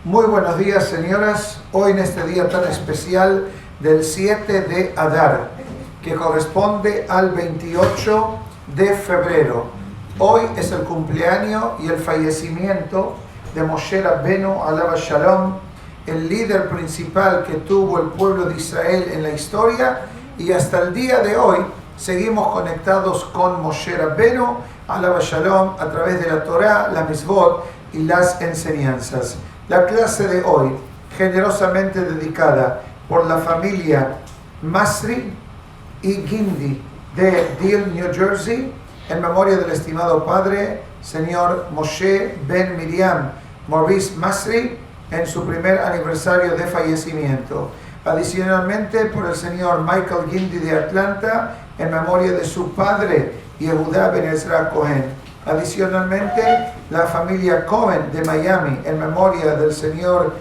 Muy buenos días, señoras. Hoy en este día tan especial del 7 de Adar, que corresponde al 28 de febrero. Hoy es el cumpleaños y el fallecimiento de Moshe Rabbeinu Alav Shalom, el líder principal que tuvo el pueblo de Israel en la historia, y hasta el día de hoy seguimos conectados con Moshe Rabbeinu Alav Shalom a través de la Torah, la Mitzvot y las enseñanzas. La clase de hoy, generosamente dedicada por la familia Masri y Gindi de Deal, New Jersey, en memoria del estimado padre, señor Moshe Ben Miriam Maurice Masri, en su primer aniversario de fallecimiento. Adicionalmente, por el señor Michael Gindi de Atlanta, en memoria de su padre, Yehuda Ben Ezra Cohen. Adicionalmente, la familia Cohen de Miami, en memoria del señor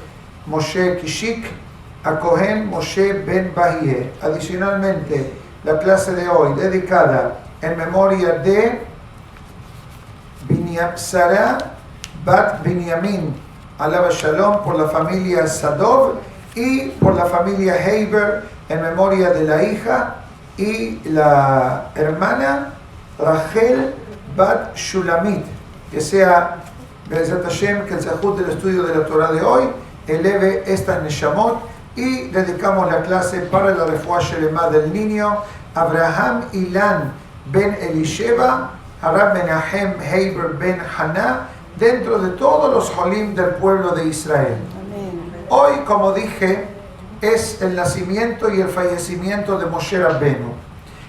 Moshe Kishik, a Cohen Moshe Ben Bahie. Adicionalmente, la clase de hoy dedicada en memoria de Sarah Bat Binyamin Alav Shalom, por la familia Sadov, y por la familia Heiber, en memoria de la hija y la hermana Rachel Bat Shulamit. Que sea Be'ezrat Hashem, que el zehut del estudio de la Torah de hoy eleve estas neshamot, y dedicamos la clase para la refuah shelema del niño Abraham Ilan Ben Elisheva, Harab Menahem Heiber Ben Haná, dentro de todos los jolim del pueblo de Israel. Amén. Hoy, como dije, es el nacimiento y el fallecimiento de Moshe Rabbeinu,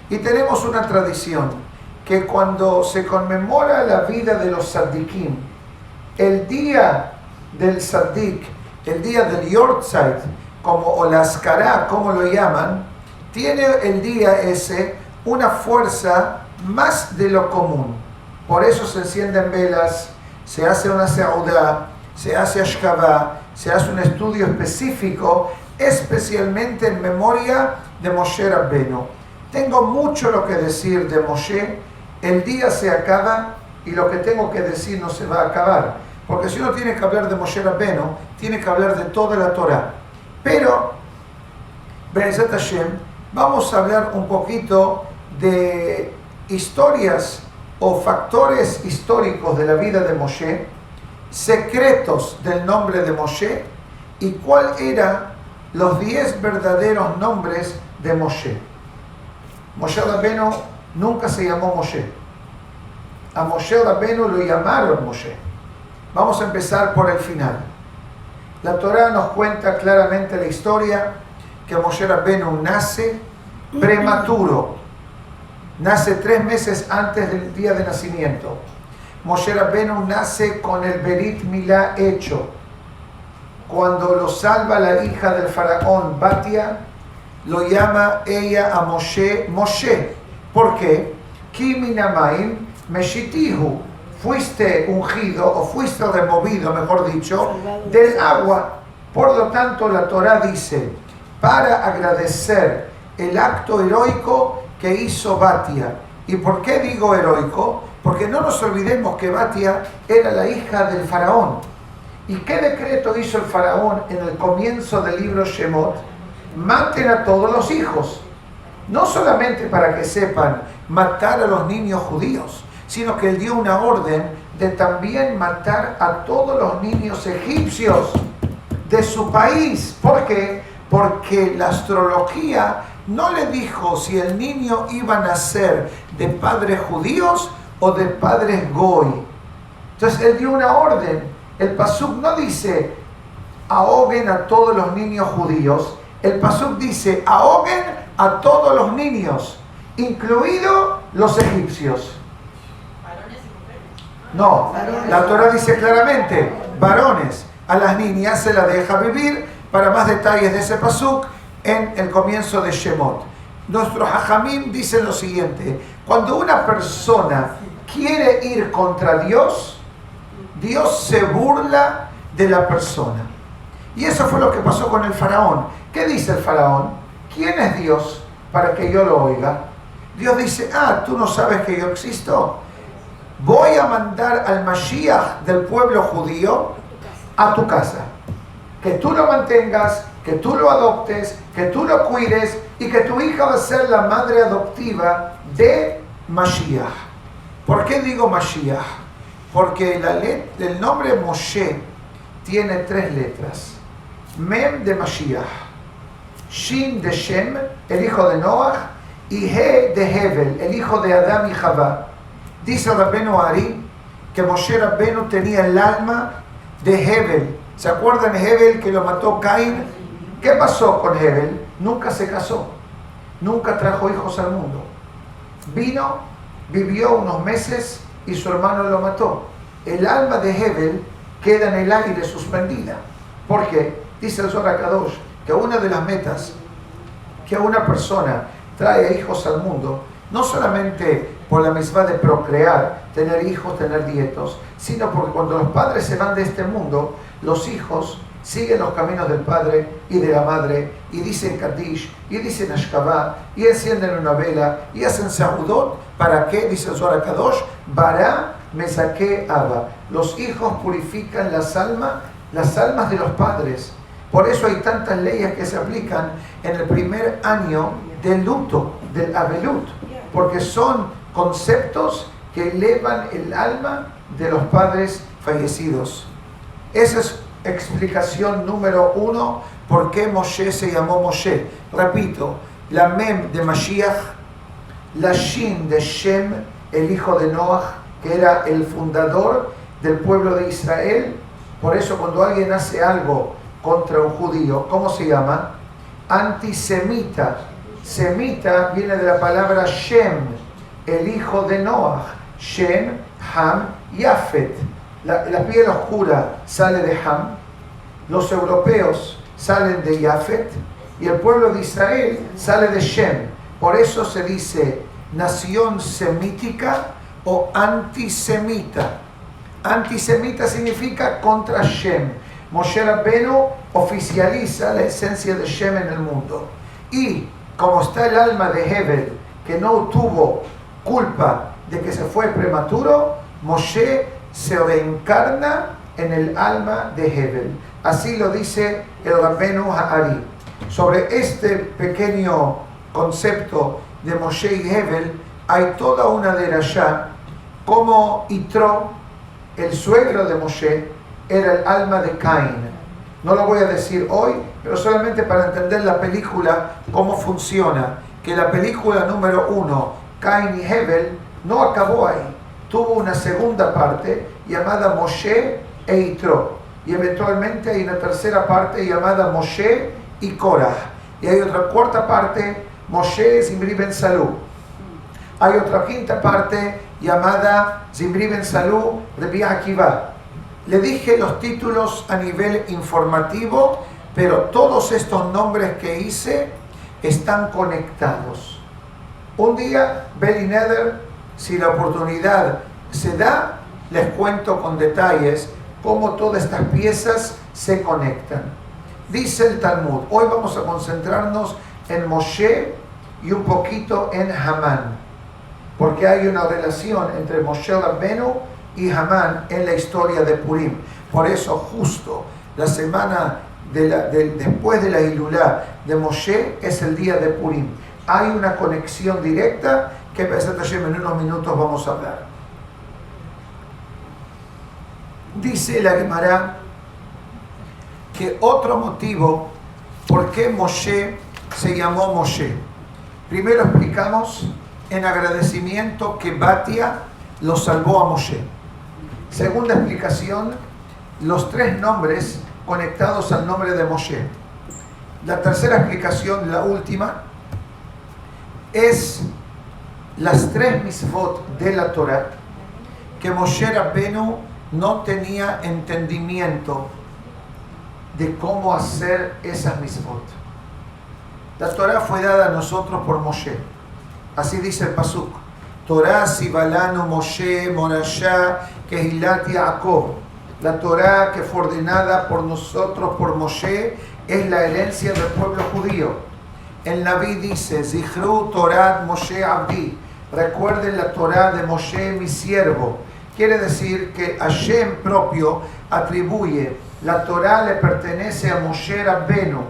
y tenemos una tradición que cuando se conmemora la vida de los tzaddikim, el día del tzaddik, el día del Yortzeit, o la Ascará, como lo llaman, tiene el día ese una fuerza más de lo común. Por eso se encienden velas, se hace una seudá, se hace ashkavá, se hace un estudio específico, especialmente en memoria de Moshe Rabbeinu. Tengo mucho lo que decir de Moshe. El día se acaba y lo que tengo que decir no se va a acabar. Porque si uno tiene que hablar de Moshe Rabbeinu, tiene que hablar de toda la Torah. Pero, Be'ezrat Hashem, vamos a hablar un poquito de historias o factores históricos de la vida de Moshe, secretos del nombre de Moshe, y cuál eran los 10 verdaderos nombres de Moshe. Moshe Rabbeinu nunca se llamó Moshe. A Moshe Rabbeinu lo llamaron Moshe. Vamos a empezar por el final. La Torah nos cuenta claramente la historia que Moshe Rabbeinu nace prematuro. Nace 3 meses antes del día de nacimiento. Moshe Rabbeinu nace con el Berit Milá hecho. Cuando lo salva la hija del faraón, Batia, lo llama ella a Moshe, Moshe. ¿Por qué? Ki minamaim meshitihu. Fuiste ungido o fuiste removido, mejor dicho, del agua. Por lo tanto, la Torah dice, para agradecer el acto heroico que hizo Batia. ¿Y por qué digo heroico? Porque no nos olvidemos que Batia era la hija del faraón. ¿Y qué decreto hizo el faraón en el comienzo del libro Shemot? Maten a todos los hijos. No solamente para que sepan matar a los niños judíos, sino que él dio una orden de también matar a todos los niños egipcios de su país. ¿Por qué? Porque la astrología no le dijo si el niño iba a nacer de padres judíos o de padres goy. Entonces él dio una orden. El pasuk no dice ahoguen a todos los niños judíos. El pasuk dice ahoguen a todos los niños, incluidos los egipcios. ¿Varones y mujeres? No, la Torah dice claramente, varones. A las niñas se las deja vivir. Para más detalles de ese pasuk, en el comienzo de Shemot. Nuestros hajamim dicen lo siguiente: cuando una persona quiere ir contra Dios, Dios se burla de la persona. Y eso fue lo que pasó con el faraón. ¿Qué dice el faraón? ¿Quién es Dios para que yo lo oiga? Dios dice, ¿tú no sabes que yo existo? Voy a mandar al Mashiach del pueblo judío a tu casa. que tú lo mantengas, que tú lo adoptes, que tú lo cuides y que tu hija va a ser la madre adoptiva de Mashiach. ¿Por qué digo Mashiach? Porque el nombre Moshe tiene 3 letras. Mem de Mashiach, Shin de Shem, el hijo de Noach, y He de Hevel, el hijo de Adán y Javá. Dice Rabbeinu Ari que Moshe Rabbeinu tenía el alma de Hevel. ¿Se acuerdan de Hevel que lo mató Caín? ¿Qué pasó con Hevel? Nunca se casó, nunca trajo hijos al mundo. Vino, vivió unos meses y su hermano lo mató. El alma de Hevel queda en el aire suspendida. ¿Por qué? Dice el Zohar Kadosh que una de las metas que una persona trae hijos al mundo, no solamente por la misma de procrear, tener hijos, tener nietos, sino porque cuando los padres se van de este mundo, los hijos siguen los caminos del padre y de la madre, y dicen Kaddish, y dicen Ashkabah, y encienden una vela, y hacen Sahudot. ¿Para qué? Dice el Zohar Kadosh, Bara Mesake Abba. Los hijos purifican las almas de los padres. Por eso hay tantas leyes que se aplican en el primer año del luto, del Avelut, porque son conceptos que elevan el alma de los padres fallecidos. Esa es explicación número 1, por qué Moshe se llamó Moshe. Repito, la Mem de Mashiach, la Shin de Shem, el hijo de Noach, que era el fundador del pueblo de Israel. Por eso cuando alguien hace algo contra un judío, ¿cómo se llama? Antisemita. Semita viene de la palabra Shem, el hijo de Noach. Shem, Ham, Yafet. La piel oscura sale de Ham, los europeos salen de Yafet y el pueblo de Israel sale de Shem. Por eso se dice nación semítica o antisemita. Antisemita significa contra Shem. Moshe Rabbeinu oficializa la esencia de Shem en el mundo. Y como está el alma de Hevel, que no tuvo culpa de que se fue prematuro, Moshe se reencarna en el alma de Hevel. Así lo dice el Rabbeinu Ha'ari. Sobre este pequeño concepto de Moshe y Hevel hay toda una derashá, como Yitro, el suegro de Moshe, era el alma de Caín. No lo voy a decir hoy, pero solamente para entender la película, cómo funciona. Que la película número 1, Caín y Hevel, no acabó ahí. Tuvo una segunda parte llamada Moshe e Yitro. Y eventualmente hay una tercera parte llamada Moshe y Korah. Y hay otra cuarta parte, Moshe Zimri ben Salú. Hay otra quinta parte llamada Zimri ben Salú Rabbi Akiva. Le dije los títulos a nivel informativo, pero todos estos nombres que hice están conectados. Un día, Beli Neder, si la oportunidad se da, les cuento con detalles cómo todas estas piezas se conectan. Dice el Talmud, hoy vamos a concentrarnos en Moshe y un poquito en Hamán, porque hay una relación entre Moshe Rabbeinu y Hamán en la historia de Purim. Por eso justo la semana después de la Hilulá de Moshe es el día de Purim. Hay una conexión directa que en unos minutos vamos a hablar. Dice la Gemara que otro motivo por qué Moshe se llamó Moshe. Primero explicamos en agradecimiento que Batia lo salvó a Moshe. Segunda explicación, los 3 nombres conectados al nombre de Moshe. La tercera explicación, la última, es las 3 mitzvot de la Torah que Moshe Rabbeinu no tenía entendimiento de cómo hacer esas mitzvot. La Torah fue dada a nosotros por Moshe. Así dice el Pasuk. Torah Sibalanu Moshe Morashá Kehilat Yaakov. La Torah que fue ordenada por nosotros, por Moshe, es la herencia del pueblo judío. El Naví dice, Zichru Torah Moshe Abdi. Recuerden la Torah de Moshe, mi siervo. Quiere decir que Hashem propio atribuye La Torá le pertenece a Moshe Rabbenu.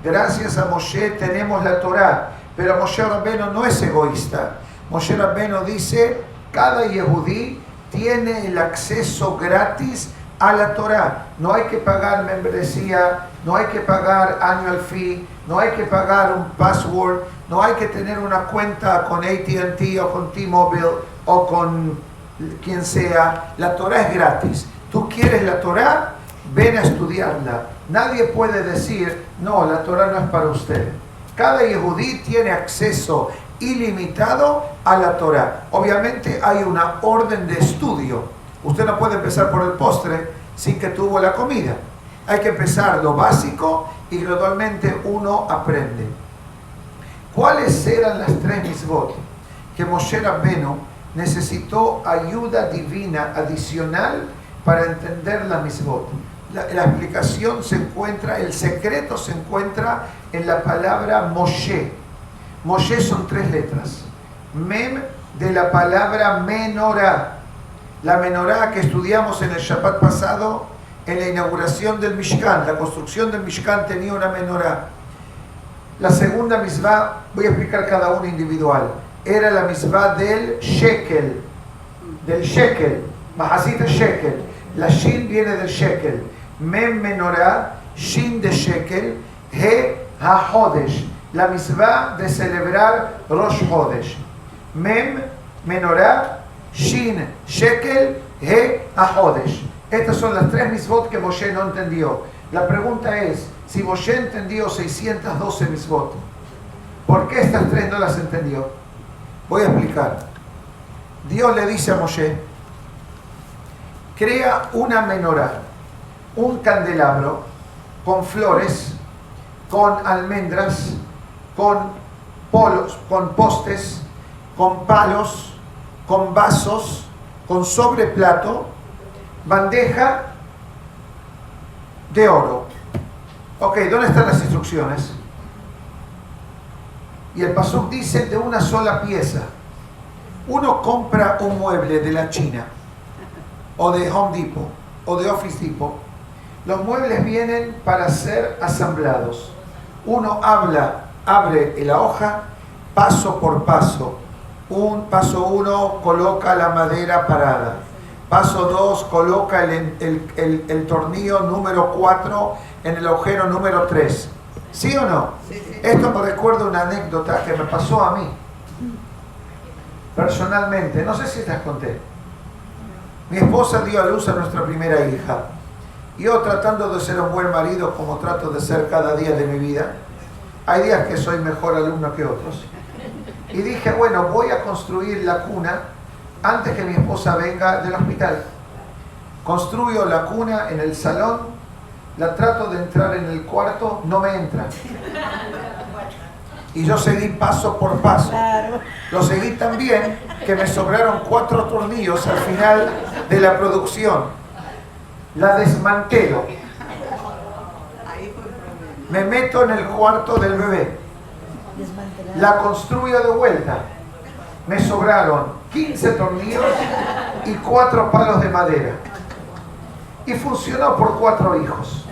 Gracias a Moshe tenemos la Torá. Pero Moshe Rabbenu no es egoísta. Moshe Rabbenu dice, cada Yehudí tiene el acceso gratis a la Torá. No hay que pagar membresía, no hay que pagar annual fee, no hay que pagar un password, no hay que tener una cuenta con AT&T o con T-Mobile o con quien sea. La Torá es gratis. ¿Tú quieres la Torá? Ven a estudiarla. Nadie puede decir, no, la Torá no es para usted. Cada Yehudí tiene acceso ilimitado a la Torá. Obviamente hay una orden de estudio. Usted no puede empezar por el postre sin que tuvo la comida. Hay que empezar lo básico y gradualmente uno aprende. ¿Cuáles eran las 3 mitzvot que Moshe Rabbenu necesitó ayuda divina adicional para entender la mitzvot? La explicación se encuentra, el secreto se encuentra en la palabra Moshe. Moshe son 3 letras. Mem de la palabra menorá. La menorá que estudiamos en el Shabbat pasado, en la inauguración del Mishkan. La construcción del Mishkan tenía una menorá. La segunda mitzvah, voy a explicar cada una individual. Era la mitzvah del shekel. Del shekel. Mahasita shekel. La shin viene del shekel. Mem menorá, shin de shekel, he ha-hodesh. La mitzvah de celebrar Rosh Hodesh. Mem menorá, shin shekel, he ha-hodesh. Estas son las 3 mitzvot que Moshe no entendió. La pregunta es, si Moshe entendió 612 mitzvot, ¿por qué estas 3 no las entendió? Voy a explicar. Dios le dice a Moshe, crea una menorá, un candelabro con flores, con almendras, con polos, con postes, con palos, con vasos, con sobreplato, bandeja de oro. Ok, ¿dónde están las instrucciones? Y el pasuk dice de una sola pieza. Uno compra un mueble de la China, o de Home Depot, o de Office Depot. Los muebles vienen para ser asamblados. Uno abre la hoja paso por paso. Paso 1 coloca la madera parada. Paso 2 coloca el tornillo número 4 en el agujero número 3. ¿Sí o no? Sí. Esto me recuerda una anécdota que me pasó a mí. Personalmente, no sé si te las conté. Mi esposa dio a luz a nuestra primera hija. Yo, tratando de ser un buen marido como trato de ser cada día de mi vida, hay días que soy mejor alumno que otros, y dije, bueno, voy a construir la cuna antes que mi esposa venga del hospital. Construyo la cuna en el salón, la trato de entrar en el cuarto, no me entra. Y yo seguí paso por paso. Lo seguí tan bien que me sobraron 4 tornillos al final de la producción. La desmantelo. Me meto en el cuarto del bebé. La construyo de vuelta. Me sobraron 15 tornillos y 4 palos de madera. Y funcionó por 4 hijos.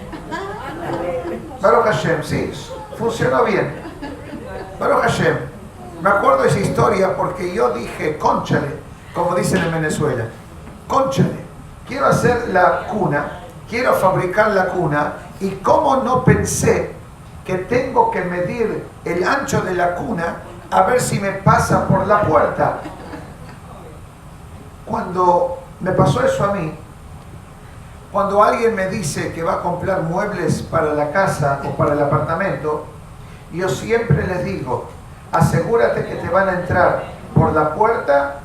Baruch Hashem, sí, funcionó bien. Baruch Hashem. Me acuerdo de esa historia porque yo dije, cónchale, como dicen en Venezuela, cónchale. Quiero hacer la cuna, quiero fabricar la cuna, y cómo no pensé que tengo que medir el ancho de la cuna a ver si me pasa por la puerta. Cuando me pasó eso a mí, cuando alguien me dice que va a comprar muebles para la casa o para el apartamento, yo siempre les digo, asegúrate que te van a entrar por la puerta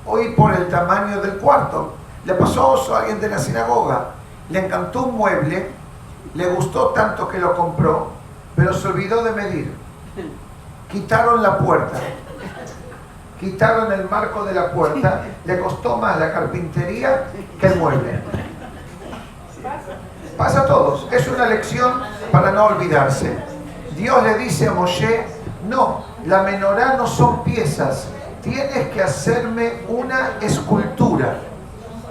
o y por el tamaño del cuarto. Le pasó eso a alguien de la sinagoga. Le encantó un mueble, le gustó tanto que lo compró, pero se olvidó de medir. Quitaron la puerta, quitaron el marco de la puerta, le costó más la carpintería que el mueble. Pasa a todos, es una lección para no olvidarse. Dios le dice a Moshe, no, la menorá no son piezas, tienes que hacerme una escultura.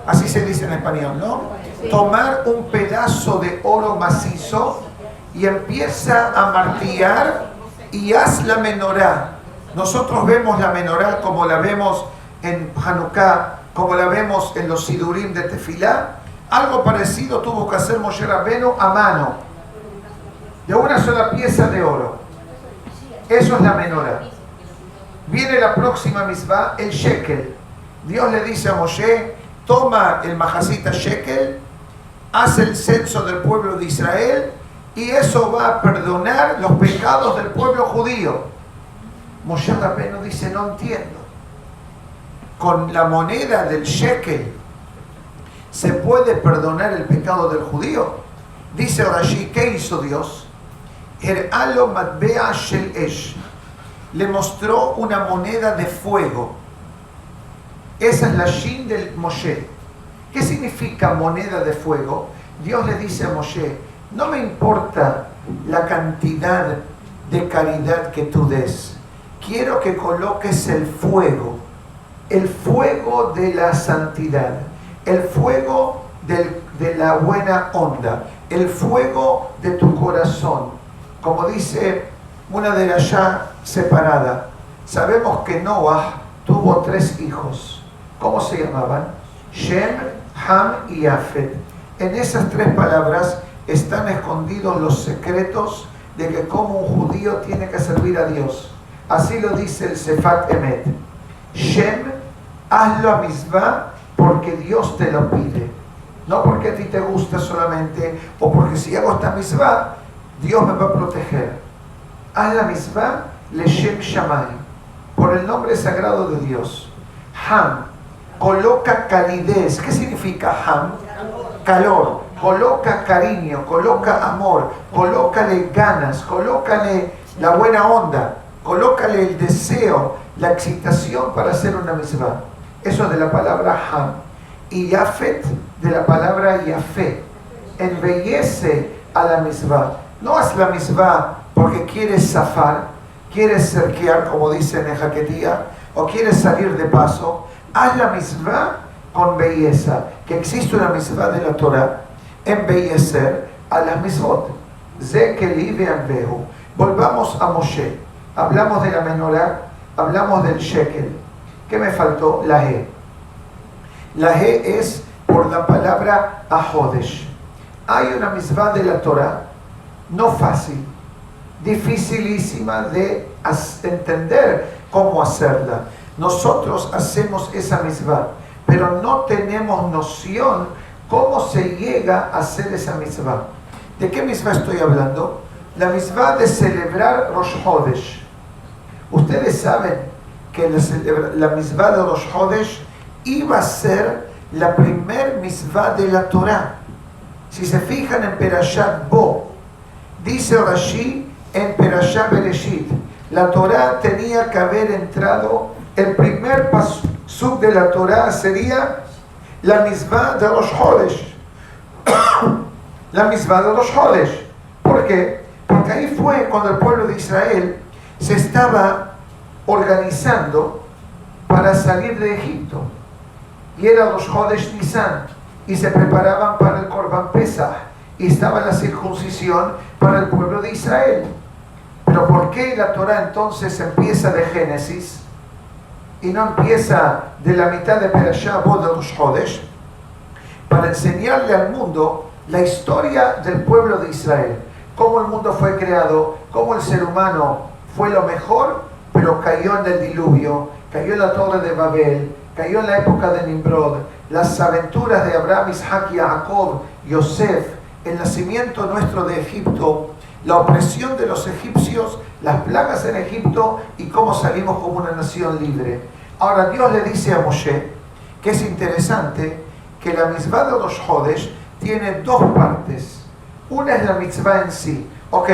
Así se dice en español, ¿no? tomar un pedazo de oro macizo y empieza a martillar y haz la menorá. Nosotros vemos la menorá como la vemos en Hanukkah, como la vemos en los Sidurim de Tefilá. Algo parecido tuvo que hacer Moshe Rabbeinu a mano, de una sola pieza de oro. Eso es la menorá. Viene la próxima misvá, el shekel. Dios le dice a Moshe, toma el majacita shekel, hace el censo del pueblo de Israel y eso va a perdonar los pecados del pueblo judío. Moshe Rabbeinu dice, no entiendo. Con la moneda del shekel ¿se puede perdonar el pecado del judío? Dice Rashi, ¿qué hizo Dios? Her'alo matbea shel esh. Le mostró una moneda de fuego. Esa es la shin del Moshe. ¿Qué significa moneda de fuego? Dios le dice a Moshe, no me importa la cantidad de caridad que tú des. Quiero que coloques el fuego de la santidad, el fuego de la buena onda, el fuego de tu corazón. Como dice una de las ya separada, sabemos que Noah tuvo 3 hijos. ¿Cómo se llamaban? Shem, Ham y Yafet. En esas 3 palabras están escondidos los secretos de que como un judío tiene que servir a Dios. Así lo dice el Sefat Emet. Shem, hazlo a misvá porque Dios te lo pide. No porque a ti te gusta solamente, o porque si hago esta misvá, Dios me va a proteger. Haz la misvá Leshem Shamay, por el nombre sagrado de Dios. Ham, coloca calidez. ¿Qué significa Ham? Calor. Coloca cariño, coloca amor, colócale ganas, colócale la buena onda, colócale el deseo, la excitación para hacer una misvá. Eso de la palabra Ham. Y Yafet de la palabra Yafé. Embellece a la misvá. No haz la misvá porque quieres zafar, quieres cerquear, como dicen en Jaquetía, o quieres salir de paso. Haz la misvá con belleza. Que existe una misvá de la Torah, embellecer a las misvot. Ze keli ve'anbehu. Volvamos a Moshe. Hablamos de la menorá, hablamos del shekel. ¿Qué me faltó? La he. La he es por la palabra ahodesh. Hay una misvá de la Torah, no fácil, dificilísima de entender cómo hacerla. Nosotros hacemos esa misvá, pero no tenemos noción cómo se llega a hacer esa misvá. ¿De qué misvá estoy hablando? La misvá de celebrar Rosh Hodesh. Ustedes saben que la misvá de Rosh Hodesh iba a ser la primer misvá de la Torah. Si se fijan en Perashat Bo, dice Rashi en Perashat Bereshit, la Torah tenía que haber entrado, el primer pasuk de la Torah sería la misvá de Rosh Hodesh. La misvá de Rosh Hodesh. ¿Por qué? Porque ahí fue cuando el pueblo de Israel se estaba organizando para salir de Egipto. Y era Rosh Hodesh Nisan. Y se preparaban para el Korban Pesach. Y estaba la circuncisión para el pueblo de Israel. Pero ¿por qué la Torah entonces empieza de Génesis y no empieza de la mitad de Perashá Bo de Rosh Hodesh? Para enseñarle al mundo la historia del pueblo de Israel. Cómo el mundo fue creado, cómo el ser humano fue lo mejor, pero cayó en el diluvio, cayó en la torre de Babel, cayó en la época de Nimrod, las aventuras de Abraham, Isaac y Jacob, Yosef, el nacimiento nuestro de Egipto, la opresión de los egipcios, las plagas en Egipto y cómo salimos como una nación libre. Ahora Dios le dice a Moshe, que es interesante, que la mitzvah de Rosh Hodesh tiene 2 partes. Una es la mitzvah en sí. Ok,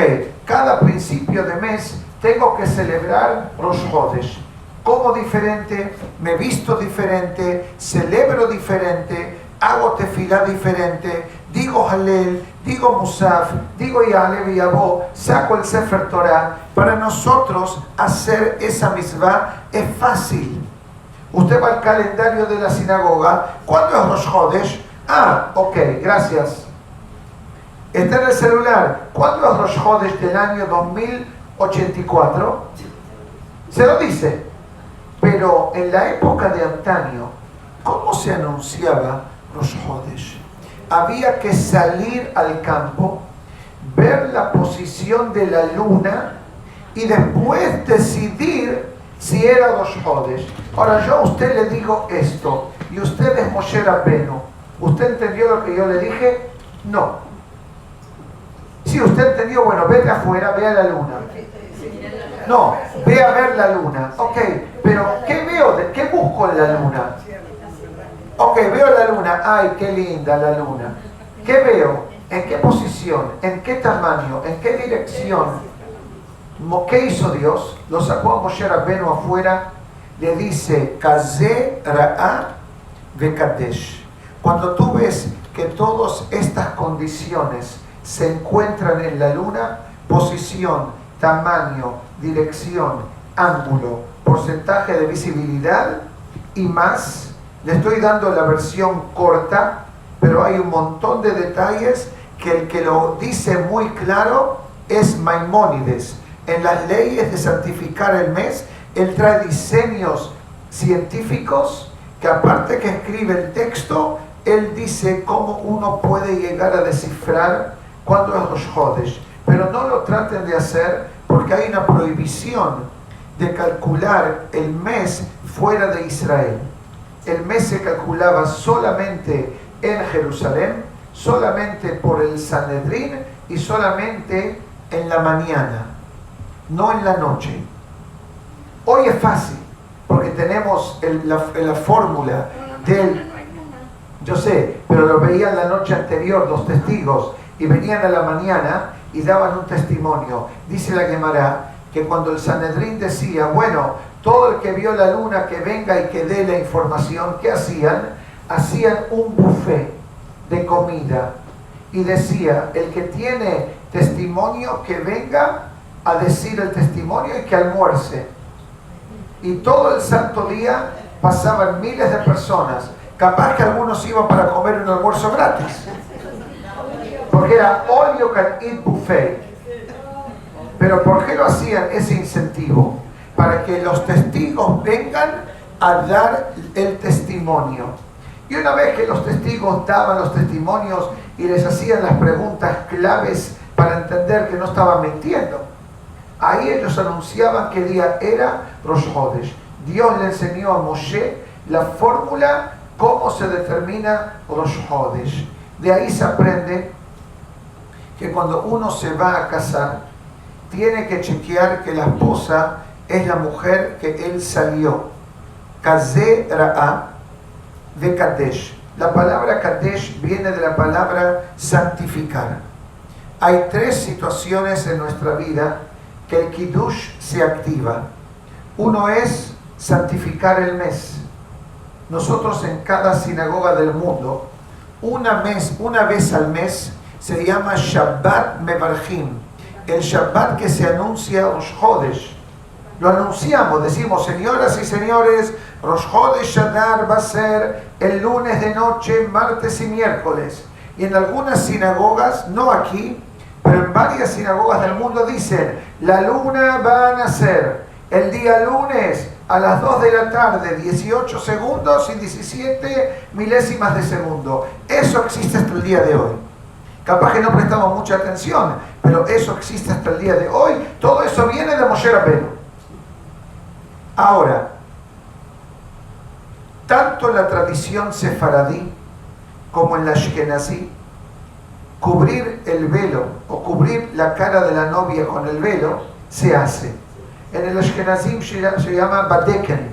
cada principio de mes tengo que celebrar Rosh Hodesh. Como diferente, me visto diferente, celebro diferente, hago tefilá diferente, digo Halel, digo Musaf, digo Ya'aleh V'Yavo, saco el Sefer Torah. Para nosotros hacer esa mitzvah es fácil. Usted va al calendario de la sinagoga. ¿Cuándo es Rosh Hodesh? Ah, ok, gracias. Está en el celular. ¿Cuándo es Rosh Hodesh del año 2084? Se lo dice. Pero en la época de antaño, ¿cómo se anunciaba Rosh Hodesh? Había que salir al campo, ver la posición de la luna y después decidir si era Rosh Hodesh. Ahora yo a usted le digo esto y usted es Moshe Rabbeinu. ¿Usted entendió lo que yo le dije? No. Si usted entendió, bueno, vete afuera, ve a la luna. No, ve a ver la luna. Ok, pero ¿qué veo? ¿Qué busco en la luna? Ok, veo la luna. Ay, qué linda la luna. ¿Qué veo? ¿En qué posición? ¿En qué tamaño? ¿En qué dirección? ¿Qué hizo Dios? Lo sacó a Moshe Rabbeinu afuera. Le dice, Kazé Ra'a Vekadesh. Cuando tú ves que todas estas condiciones se encuentran en la luna, posición, tamaño, dirección, ángulo, porcentaje de visibilidad y más. Le estoy dando la versión corta, pero hay un montón de detalles que el que lo dice muy claro es Maimónides. En las leyes de santificar el mes, él trae diseños científicos que aparte que escribe el texto, él dice cómo uno puede llegar a descifrar cuándo es Rosh Hodesh. Pero no lo traten de hacer porque hay una prohibición de calcular el mes fuera de Israel. El mes se calculaba solamente en Jerusalén, solamente por el Sanedrín y solamente en la mañana, no en la noche. Hoy es fácil porque tenemos la fórmula del... Yo sé, pero lo veían la noche anterior los testigos y venían a la mañana y daban un testimonio. Dice la Gemara que cuando el Sanedrín decía, bueno, todo el que vio la luna que venga y que dé la información, ¿qué hacían? Hacían un buffet de comida y decía, el que tiene testimonio que venga a decir el testimonio y que almuerce. Y todo el santo día pasaban miles de personas. Capaz que algunos iban para comer un almuerzo gratis, porque era all you can eat buffet. Pero ¿por qué lo hacían ese incentivo? Para que los testigos vengan a dar el testimonio. Y una vez que los testigos daban los testimonios y les hacían las preguntas claves para entender que no estaban mintiendo, ahí ellos anunciaban qué día era Rosh Hodesh. Dios le enseñó a Moshe la fórmula cómo se determina Rosh Hodesh. De ahí se aprende que cuando uno se va a casar, tiene que chequear que la esposa es la mujer que él salió. Kazé Ra'a de Kadesh. La palabra Kadesh viene de la palabra santificar. Hay tres situaciones en nuestra vida que el Kiddush se activa. Uno es santificar el mes. Nosotros en cada sinagoga del mundo, una vez al mes, se llama Shabbat Mevarchim, el Shabbat que se anuncia Rosh Hodesh. Lo anunciamos, decimos, señoras y señores, Rosh Hodesh Adar va a ser el lunes de noche, martes y miércoles. Y en algunas sinagogas, no aquí, pero en varias sinagogas del mundo dicen, la luna va a nacer el día lunes a las 2 de la tarde, 18 segundos y 17 milésimas de segundo. Eso existe hasta el día de hoy. Capaz que no prestamos mucha atención, pero eso existe hasta el día de hoy. Todo eso viene de Moshe Rabbeinu. Ahora, tanto en la tradición sefaradí como en la ashkenazí, cubrir el velo o cubrir la cara de la novia con el velo se hace. En el ashkenazí se llama badeken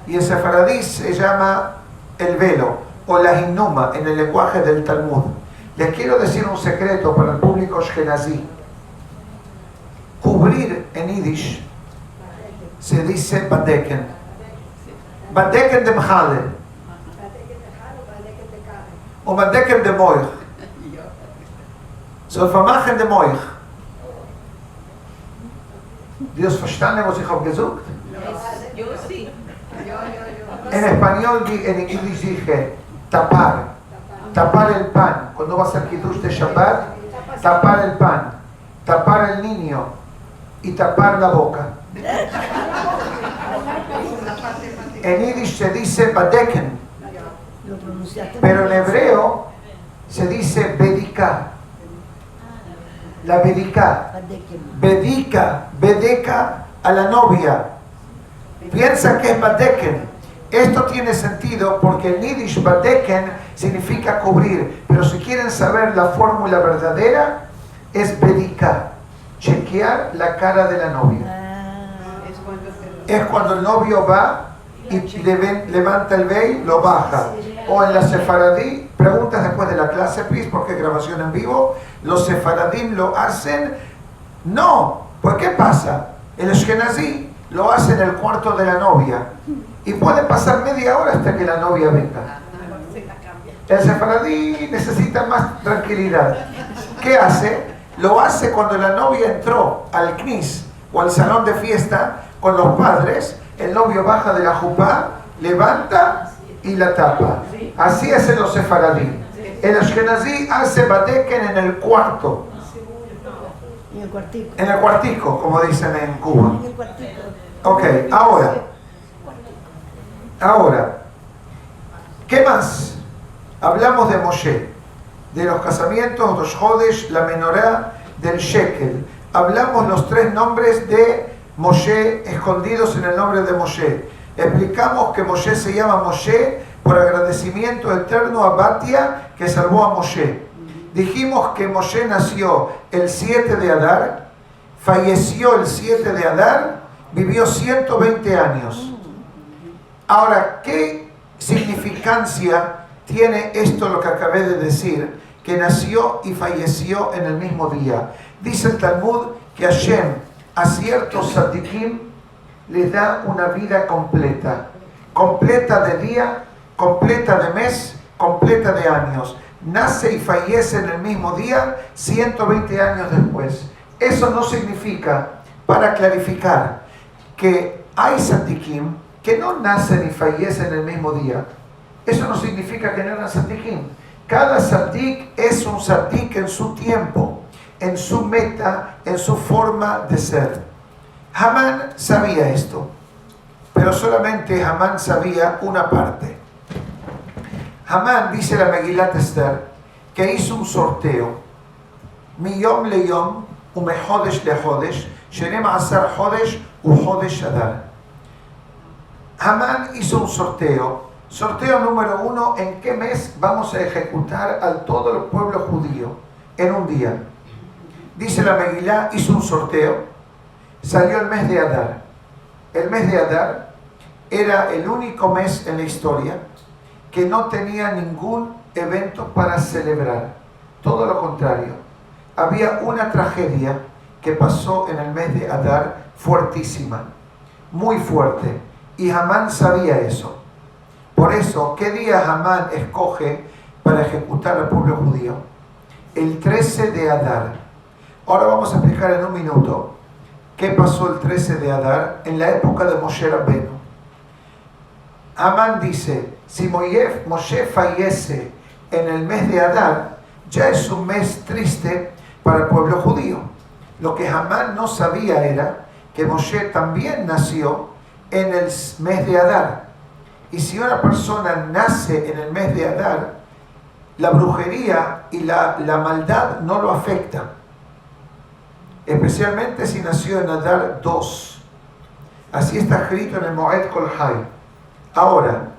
y en sefaradí se llama el velo o la hinuma en el lenguaje del Talmud. Les quiero decir un secreto para el público ashkenazí. Cubrir en Yiddish se dice badeken. Badeken de mchale o badeken de moich. So vermachen de moich. ¿Dios verstanden, was ich habe gesucht? Yo sí. En español, en Yiddish dije tapar. tapar el pan. Cuando vas al Kiddush de Shabbat, tapar el pan, tapar el niño y tapar la boca. En Yiddish se dice badeken, pero en hebreo se dice bedika. La bedika. Bedeka a la novia. Piensa que es badeken. Esto tiene sentido porque en Yiddish badeken significa cubrir, pero si quieren saber la fórmula verdadera es bedika, chequear la cara de la novia. Es cuando el novio va y levanta el vey, lo baja. O en la sefaradí, preguntas después de la clase, please, porque es grabación en vivo. Los sefaradim lo hacen. No, pues ¿qué pasa? El ashkenazí lo hace en el cuarto de la novia y puede pasar media hora hasta que la novia venga. El sefaradí necesita más tranquilidad. ¿Qué hace? Lo hace cuando la novia entró al knis o al salón de fiesta con los padres. El novio baja de la jupá, levanta y la tapa. Así hacen los sefaradí. El ashkenazí hace badeken en el cuarto. En el cuartico, como dicen en Cuba. Ok, ahora, ¿qué más? Hablamos de Moshe, de los casamientos, los Hodesh, la menorá, del shekel. Hablamos los tres nombres de Moshe escondidos en el nombre de Moshe. Explicamos que Moshe se llama Moshe por agradecimiento eterno a Batia que salvó a Moshe. Dijimos que Moshe nació el 7 de Adar, falleció el 7 de Adar, vivió 120 años. Ahora, ¿qué significancia tiene esto lo que acabé de decir? Que nació y falleció en el mismo día. Dice el Talmud que Hashem a ciertos tzadikim les da una vida completa. Completa de día, completa de mes, completa de años. Nace y fallece en el mismo día, 120 años después. Eso no significa, para clarificar, que hay tzadikim que no nacen y fallecen en el mismo día. Eso no significa que no eran tzadikim. Cada tzadik es un tzadik en su tiempo, en su meta, en su forma de ser. Hamán sabía esto, pero solamente Hamán sabía una parte. Hamán, dice la Megilat Esther, que hizo un sorteo. Miyom le yom, umehodesh le hodesh, shenem asar hodesh, uhodesh adar. Hamán hizo un sorteo. Sorteo número 1, ¿en qué mes vamos a ejecutar a todo el pueblo judío? En un día. Dice la Megilá, hizo un sorteo, salió el mes de Adar. El mes de Adar era el único mes en la historia que no tenía ningún evento para celebrar. Todo lo contrario. Había una tragedia que pasó en el mes de Adar fuertísima, muy fuerte, y Hamán sabía eso. Por eso, ¿qué día Hamán escoge para ejecutar al pueblo judío? El 13 de Adar. Ahora vamos a explicar en un minuto qué pasó el 13 de Adar en la época de Moshe Rabbeinu. Hamán dice, si Moshe fallece en el mes de Adar, ya es un mes triste para el pueblo judío. Lo que Hamán no sabía era que Moshe también nació en el mes de Adar. Y si una persona nace en el mes de Adar, la brujería y la maldad no lo afecta. Especialmente si nació en Adar 2. Así está escrito en el Moed Kol Hay. Ahora,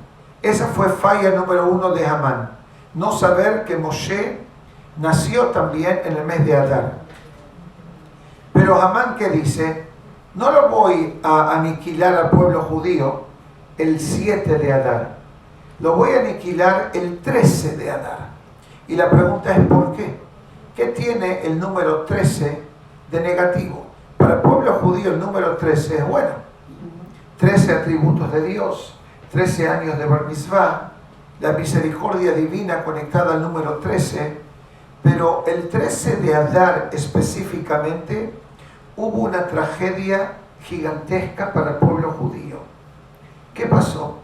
esa fue falla número 1 de Hamán. No saber que Moshe nació también en el mes de Adar. Pero Hamán, ¿qué dice? No lo voy a aniquilar al pueblo judío el 7 de Adar. Lo voy a aniquilar el 13 de Adar. Y la pregunta es ¿por qué? ¿Qué tiene el número 13 de negativo? Para el pueblo judío el número 13 es bueno. 13 atributos de Dios, 13 años de Bar Mitzvah, la misericordia divina conectada al número 13. Pero el 13 de Adar específicamente hubo una tragedia gigantesca para el pueblo judío. ¿Qué pasó?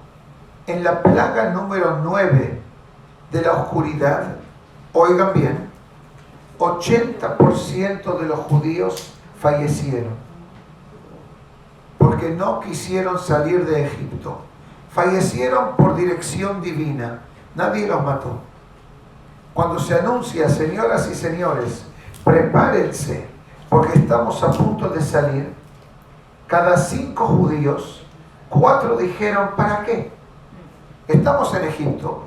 En la plaga número 9 de la oscuridad, oigan bien, 80% de los judíos fallecieron porque no quisieron salir de Egipto. Fallecieron por dirección divina. Nadie los mató. Cuando se anuncia, señoras y señores, prepárense porque estamos a punto de salir, cada 5 judíos, 4 dijeron, ¿para qué? Estamos en Egipto,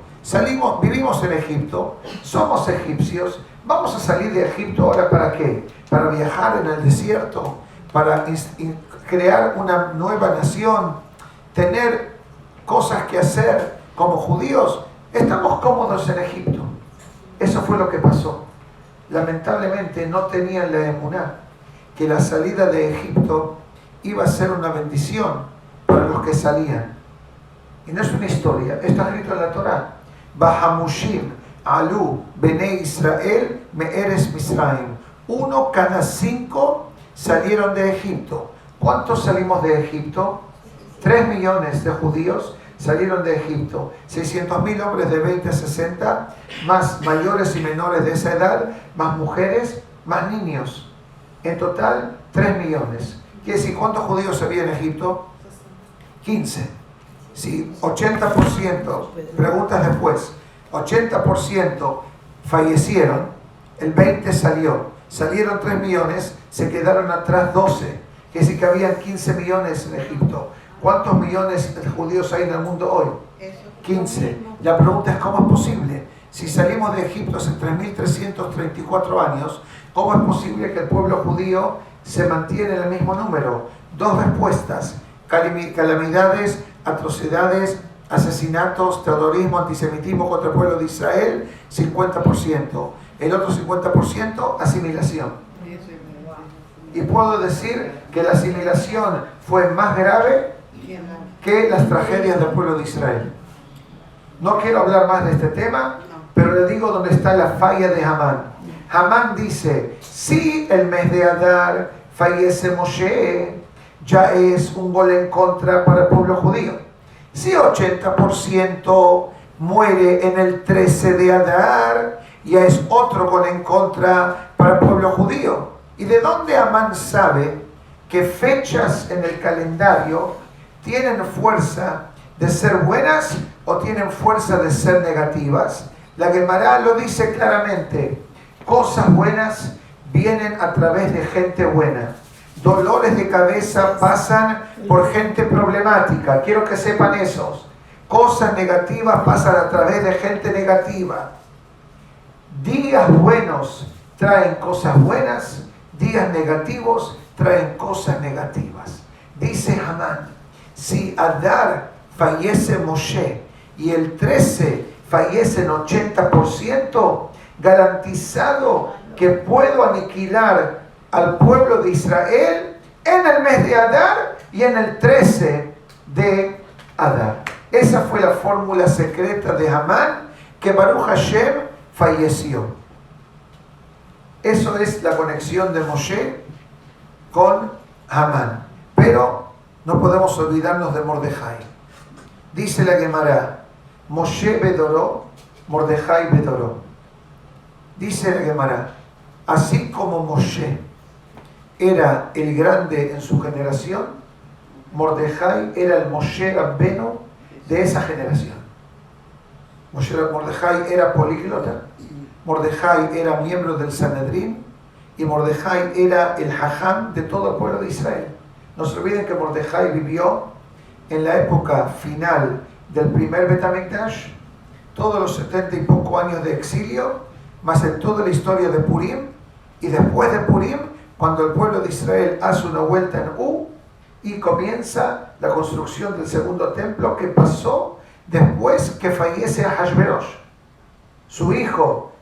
vivimos en Egipto, somos egipcios, vamos a salir de Egipto ahora ¿para qué? Para viajar en el desierto, para crear una nueva nación, tener cosas que hacer como judíos. Estamos cómodos en Egipto. Eso fue lo que pasó. Lamentablemente no tenían la emuná que la salida de Egipto iba a ser una bendición para los que salían. Y no es una historia, está escrito en la Torá. Bahamushim alu bene Israel me'eres Misraim. 1 cada 5 salieron de Egipto. ¿Cuántos salimos de Egipto? 3 millones de judíos salieron de Egipto. 600.000 hombres de 20 a 60, más mayores y menores de esa edad, más mujeres, más niños. En total, 3 millones. Quiere decir, ¿cuántos judíos había en Egipto? 15. Si 80%, preguntas después, 80% fallecieron, el 20% salieron 3 millones, se quedaron atrás 12. Quiere decir que habían 15 millones en Egipto. ¿Cuántos millones de judíos hay en el mundo hoy? 15. La pregunta es, ¿cómo es posible? Si salimos de Egipto hace 3.334 años, ¿cómo es posible que el pueblo judío se mantiene en el mismo número? 2 respuestas: calamidades, atrocidades, asesinatos, terrorismo, antisemitismo contra el pueblo de Israel, 50%. El otro 50%, asimilación. Y puedo decir que la asimilación fue más grave que las tragedias del pueblo de Israel. No quiero hablar más de este tema, pero le digo dónde está la falla de Hamán. Hamán dice, si el mes de Adar fallece Moshe, ya es un gol en contra para el pueblo judío. Si 80% muere en el 13 de Adar, ya es otro gol en contra para el pueblo judío. ¿Y de dónde Hamán sabe que fechas en el calendario tienen fuerza de ser buenas o tienen fuerza de ser negativas? La Gemara lo dice claramente. Cosas buenas vienen a través de gente buena. Dolores de cabeza pasan por gente problemática. Quiero que sepan eso. Cosas negativas pasan a través de gente negativa. Días buenos traen cosas buenas. Días negativos traen cosas negativas. Dice Hamán, si Adar fallece Moshe y el 13 fallece en 80%, garantizado que puedo aniquilar al pueblo de Israel en el mes de Adar y en el 13 de Adar. Esa fue la fórmula secreta de Hamán, que Baruch Hashem falleció. Eso es la conexión de Moshe con Hamán. Pero no podemos olvidarnos de Mordejai. Dice la Gemara, Moshe bedoró, Mordejai bedoró. Dice la Gemara, así como Moshe era el grande en su generación, Mordejai era el Moshe Rabbeno de esa generación. Mordejai era políglota. Mordejai era miembro del Sanedrín y Mordejai era el Jajam de todo el pueblo de Israel. No se olviden que Mordejai vivió en la época final del primer Bet HaMikdash, todos los 70 y poco años de exilio, más en toda la historia de Purim, y después de Purim, cuando el pueblo de Israel hace una vuelta en U y comienza la construcción del segundo templo, que pasó después que fallece Ahasverosh. Su hijo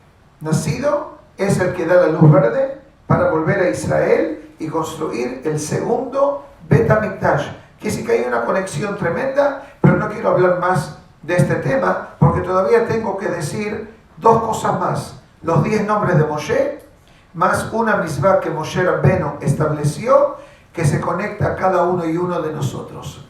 nacido es el que da la luz verde para volver a Israel y construir el segundo Bet HaMikdash. Quiere decir que hay una conexión tremenda, pero no quiero hablar más de este tema porque todavía tengo que decir 2 cosas más. Los 10 nombres de Moshe, más una misvá que Moshe Rabbeno estableció, que se conecta a cada uno y uno de nosotros.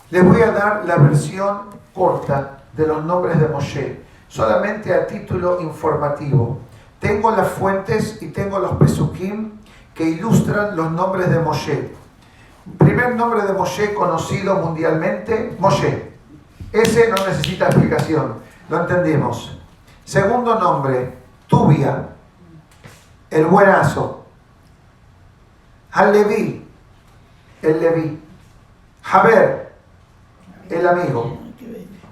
Les voy a dar la versión corta de los nombres de Moshe, solamente a título informativo. Tengo las fuentes y tengo los pesukim que ilustran los nombres de Moshe. Primer nombre de Moshe conocido mundialmente, Moshe. Ese no necesita explicación, lo entendimos. Segundo nombre, Tubia, el buenazo. Al-Leví, el Leví. Jaber, el amigo.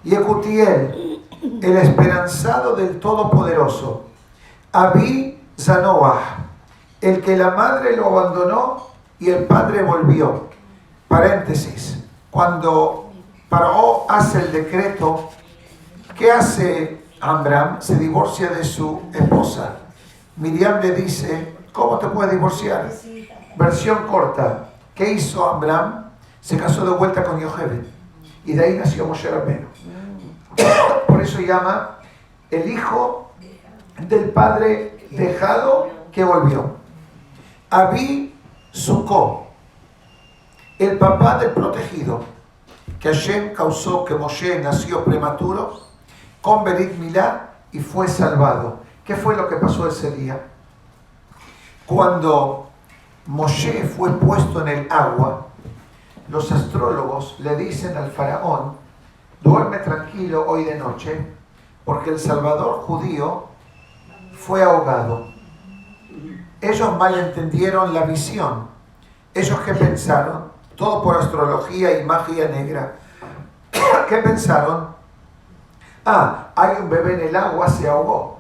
Yecutiel, el esperanzado del Todopoderoso. Abí Zanoah, el que la madre lo abandonó y el padre volvió. Paréntesis, cuando Paró hace el decreto, ¿qué hace Amram? Se divorcia de su esposa. Miriam le dice, ¿cómo te puedes divorciar? Versión corta, ¿qué hizo Amram? Se casó de vuelta con Yochebed y de ahí nació Moshe Rabbeinu. Por eso llama el hijo del padre dejado que volvió. Abí Sukkó, el papá del protegido, que Hashem causó que Moshe nació prematuro con Berit Milá y fue salvado. ¿Qué fue lo que pasó ese día? Cuando Moshe fue puesto en el agua, los astrólogos le dicen al faraón, duerme tranquilo hoy de noche, porque el Salvador judío fue ahogado. Ellos malentendieron la visión. ¿Ellos qué pensaron? Todo por astrología y magia negra. ¿Qué pensaron? Hay un bebé en el agua, se ahogó.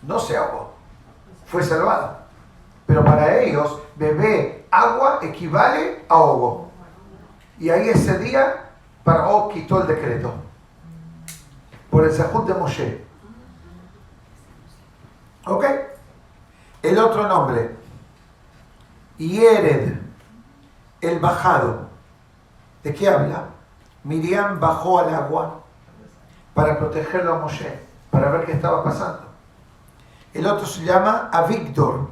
No se ahogó, fue salvado. Pero para ellos, bebé, agua equivale a ahogo. Y ahí ese día, Paró quitó el decreto. Por el Zahut de Moshe. ¿Ok? El otro nombre, Yered, el bajado. ¿De qué habla? Miriam bajó al agua para protegerlo a Moshe, para ver qué estaba pasando. El otro se llama Avigdor,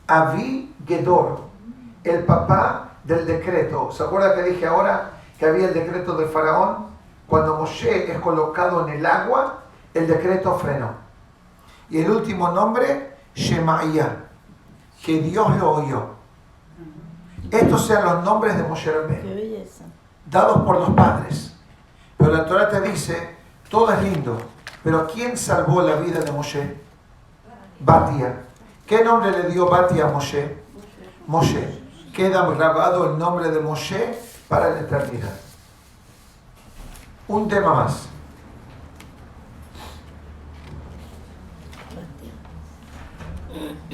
Avigedor, el papá del decreto. ¿Se acuerda que dije ahora que había el decreto del faraón? Cuando Moshe es colocado en el agua, el decreto frenó. Y el último nombre, Shemaiah, que Dios lo oyó. Estos sean los nombres de Moshe Rabbeinu, dados por los padres. Pero la Torah te dice, todo es lindo, pero ¿quién salvó la vida de Moshe? Batia. ¿Qué nombre le dio Batia a Moshe? Moshe. Queda grabado el nombre de Moshe para la eternidad. Un tema más.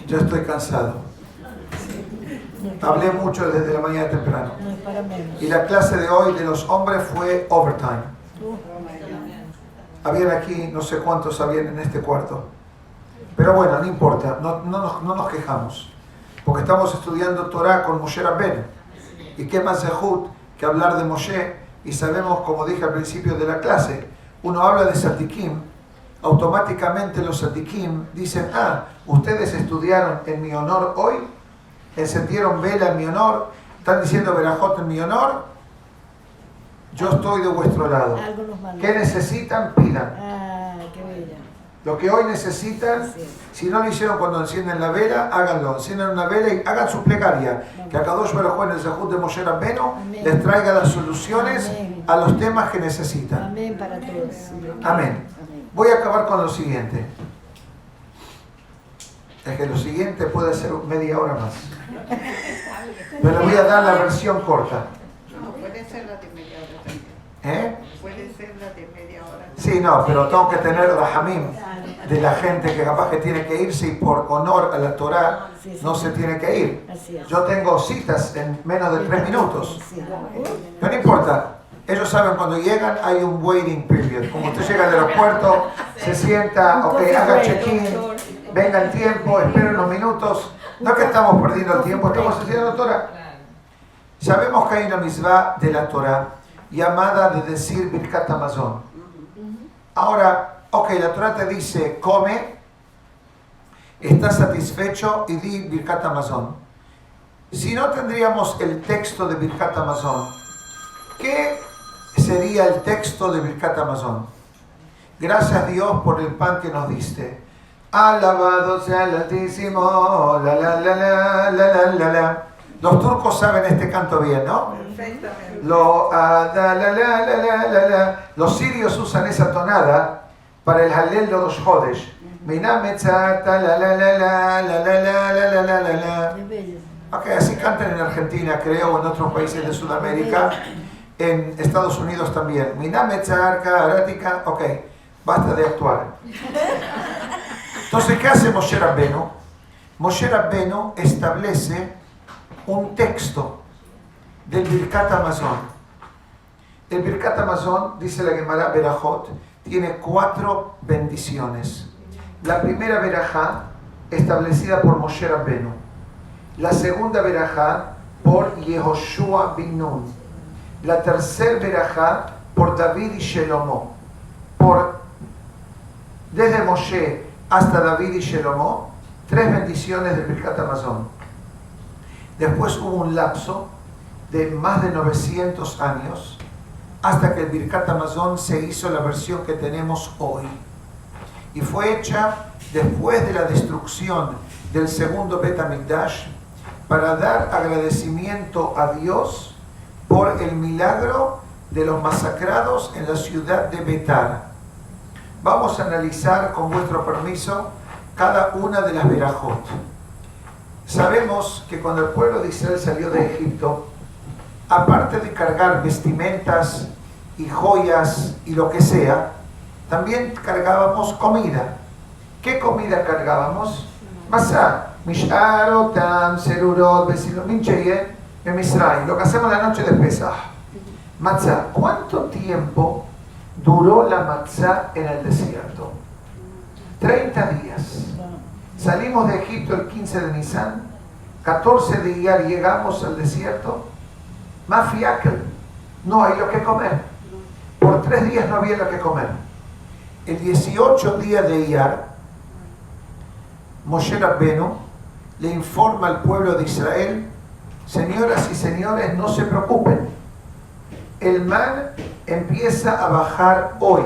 Yo estoy cansado. Hablé mucho desde la mañana temprano. Y la clase de hoy de los hombres fue overtime. Habían aquí, no sé cuántos habían en este cuarto. Pero bueno, no importa, no nos quejamos. Porque estamos estudiando Torah con Moshe Rabbeinu. Y qué más zehut que hablar de Moshe. Y sabemos, como dije al principio de la clase, uno habla de Sadikim, automáticamente los Sadikim dicen, ustedes estudiaron en mi honor hoy, encendieron vela en mi honor, están diciendo Berajot en mi honor, yo estoy de vuestro lado. ¿Qué necesitan? Pidan. Qué bella. Lo que hoy necesitan, si no lo hicieron cuando encienden la vela, háganlo. Enciendan una vela y hagan su plegaria. Que a Kadosh Baruj Hu en el Zahut de Moshe Rabbeinu les traiga las soluciones a los temas que necesitan. Amén para todos. Amén. Voy a acabar con lo siguiente. Es que lo siguiente puede ser media hora más. Pero le voy a dar la versión corta. No, puede ser la de media hora también. Puede ser la de media hora. Sí, no, pero tengo que tener rahamim de la gente que capaz que tiene que irse y por honor a la Torah no se tiene que ir. Yo tengo citas en menos de 3 minutos. Pero no importa. Ellos saben cuando llegan hay un waiting period. Como usted llega al aeropuerto, se sienta, haga check-in, venga el tiempo, espera unos minutos. No es que estamos perdiendo el tiempo, estamos haciendo Torah. Sabemos que hay una mitzvah de la Torah llamada de decir Birkat Hamazon. Ahora, la Torah te dice, come, está satisfecho y di Birkat Hamazon. Si no tendríamos el texto de Birkat Hamazon, ¿qué sería el texto de Birkat Hamazon? Gracias Dios por el pan que nos diste. Alabado sea el Altísimo. La la la la la la la la. Los turcos saben este canto bien, ¿no? Perfectamente. Los sirios usan esa tonada para el Halel de los Jodesh. Qué bello. Ok, así cantan en Argentina, creo, o en otros países de Sudamérica, en Estados Unidos también. Ok, basta de actuar. Entonces, ¿qué hace Moshe Rabbenu? Moshe Rabbenu establece un texto del Birkat Hamazon. El Birkat Hamazon, dice la Gemara Berajot, tiene 4 bendiciones. La primera verajá, establecida por Moshe Rabbenu. La segunda verajá, por Yehoshua bin Nun. La tercera verajá, por David y Shelomo. Desde Moshe hasta David y Shelomo, 3 bendiciones del Birkat Hamazon. Después hubo un lapso de más de 900 años hasta que el Birkat Hamazon se hizo la versión que tenemos hoy. Y fue hecha después de la destrucción del segundo Bet HaMikdash para dar agradecimiento a Dios por el milagro de los masacrados en la ciudad de Betar. Vamos a analizar, con vuestro permiso, cada una de las verajot. Sabemos que cuando el pueblo de Israel salió de Egipto, aparte de cargar vestimentas y joyas y lo que sea, también cargábamos comida. ¿Qué comida cargábamos? Masá, misharotam, serurot, mincheye, Misraim, lo que hacemos la noche de Pesaj. Matzah, ¿cuánto tiempo duró la matzah en el desierto? 30 días. Salimos de Egipto el 15 de Nisan, 14 de Iyar llegamos al desierto. Mafiakel, no hay lo que comer. Por 3 días no había lo que comer. El 18 día de Iyar, Moshe Rabbenu le informa al pueblo de Israel: señoras y señores, no se preocupen, el man empieza a bajar hoy.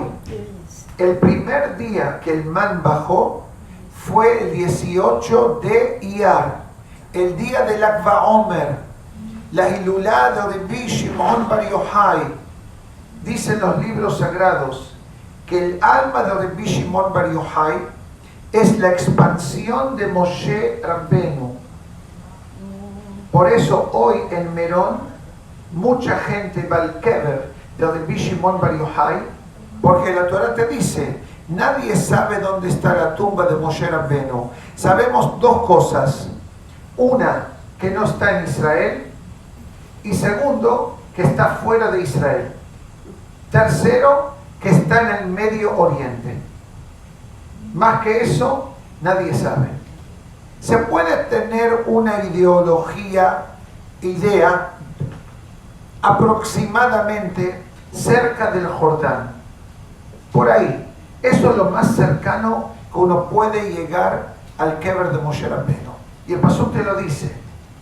El primer día que el man bajó fue el 18 de Iyar, el día del Lag BaOmer, la Hilulá de Rabbi Shimon Bar Yochai. Dicen los libros sagrados que el alma de Rabbi Shimon Bar Yochai es la expansión de Moshe Rabbenu. Por eso hoy en Merón mucha gente va al Kever de Rabbi Shimon Bar Yochai, porque la Torah te dice: nadie sabe dónde está la tumba de Moshe Rabbenu. Sabemos 2 cosas: una, que no está en Israel, y segundo, que está fuera de Israel. Tercero, que está en el Medio Oriente. Más que eso, nadie sabe. Se puede tener una idea aproximadamente cerca del Jordán. Por ahí. Eso es lo más cercano que uno puede llegar al Kever de Moshe Rabbenu. Y el pasuk te lo dice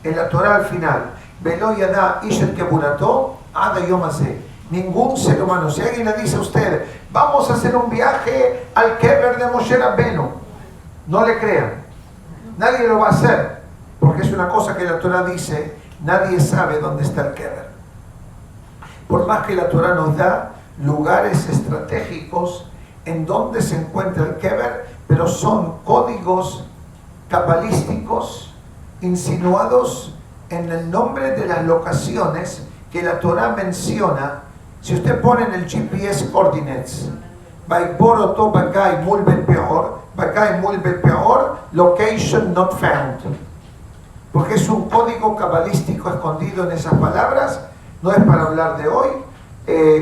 en la Torah al final: Velo yada ish et keburato ada yom hazeh. Ningún ser humano, si alguien le dice a usted: vamos a hacer un viaje al Kever de Moshe Rabbenu, no le crean. Nadie lo va a hacer, porque es una cosa que la Torah dice: nadie sabe dónde está el Kever. Por más que la Torah nos da lugares estratégicos en donde se encuentra el Kever, pero son códigos cabalísticos insinuados en el nombre de las locaciones que la Torah menciona. Si usted pone en el GPS coordinates, Baiboroto Bagai Mul Bet Peor, Bagai Mul Bet Peor, location not found, porque es un código cabalístico escondido en esas palabras. No es para hablar de hoy.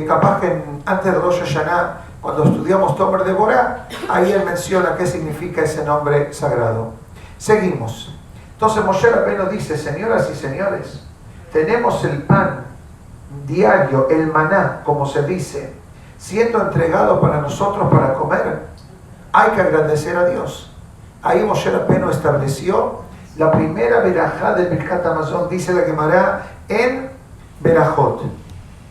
Capaz que antes de Rosh Hashanah, cuando estudiamos Tomer de Borá, ahí él menciona qué significa ese nombre sagrado. Seguimos. Entonces Moshe Rabbenu dice: señoras y señores, tenemos el pan diario, el maná, como se dice, siendo entregado para nosotros para comer. Hay que agradecer a Dios. Ahí Moshe Rabbenu estableció la primera verajá del Birkat Hamazon, dice la Gemara en Berajot.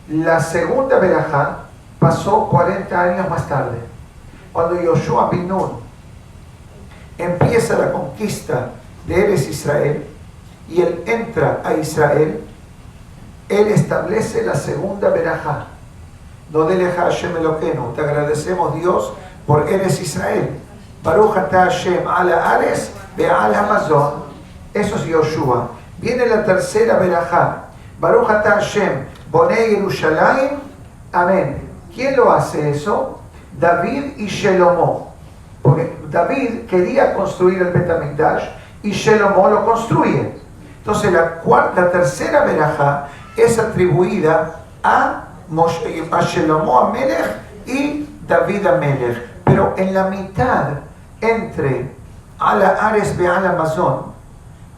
La segunda verajá pasó 40 años más tarde. cuando Yoshua bin Nun empieza la conquista de Eretz Israel y él entra a Israel, él establece la segunda verajá. Nodeleja Hashem Elokeinu, te agradecemos Dios por Eretz Israel. Baruch atah Hashem ala Ares ve ala Mazon. Eso es Yoshua. Viene la tercera verajá. Baruch atah Hashem Bonei Yerushalayim. Amén. ¿Quién lo hace eso? David y Shelomo. Porque David quería construir el Bet HaMikdash y Shelomo lo construye. Entonces la tercera verajá es atribuida a Shelomo Amelech y David Amelech. Pero en la mitad, entre Ala Ares ve Ala Mazón,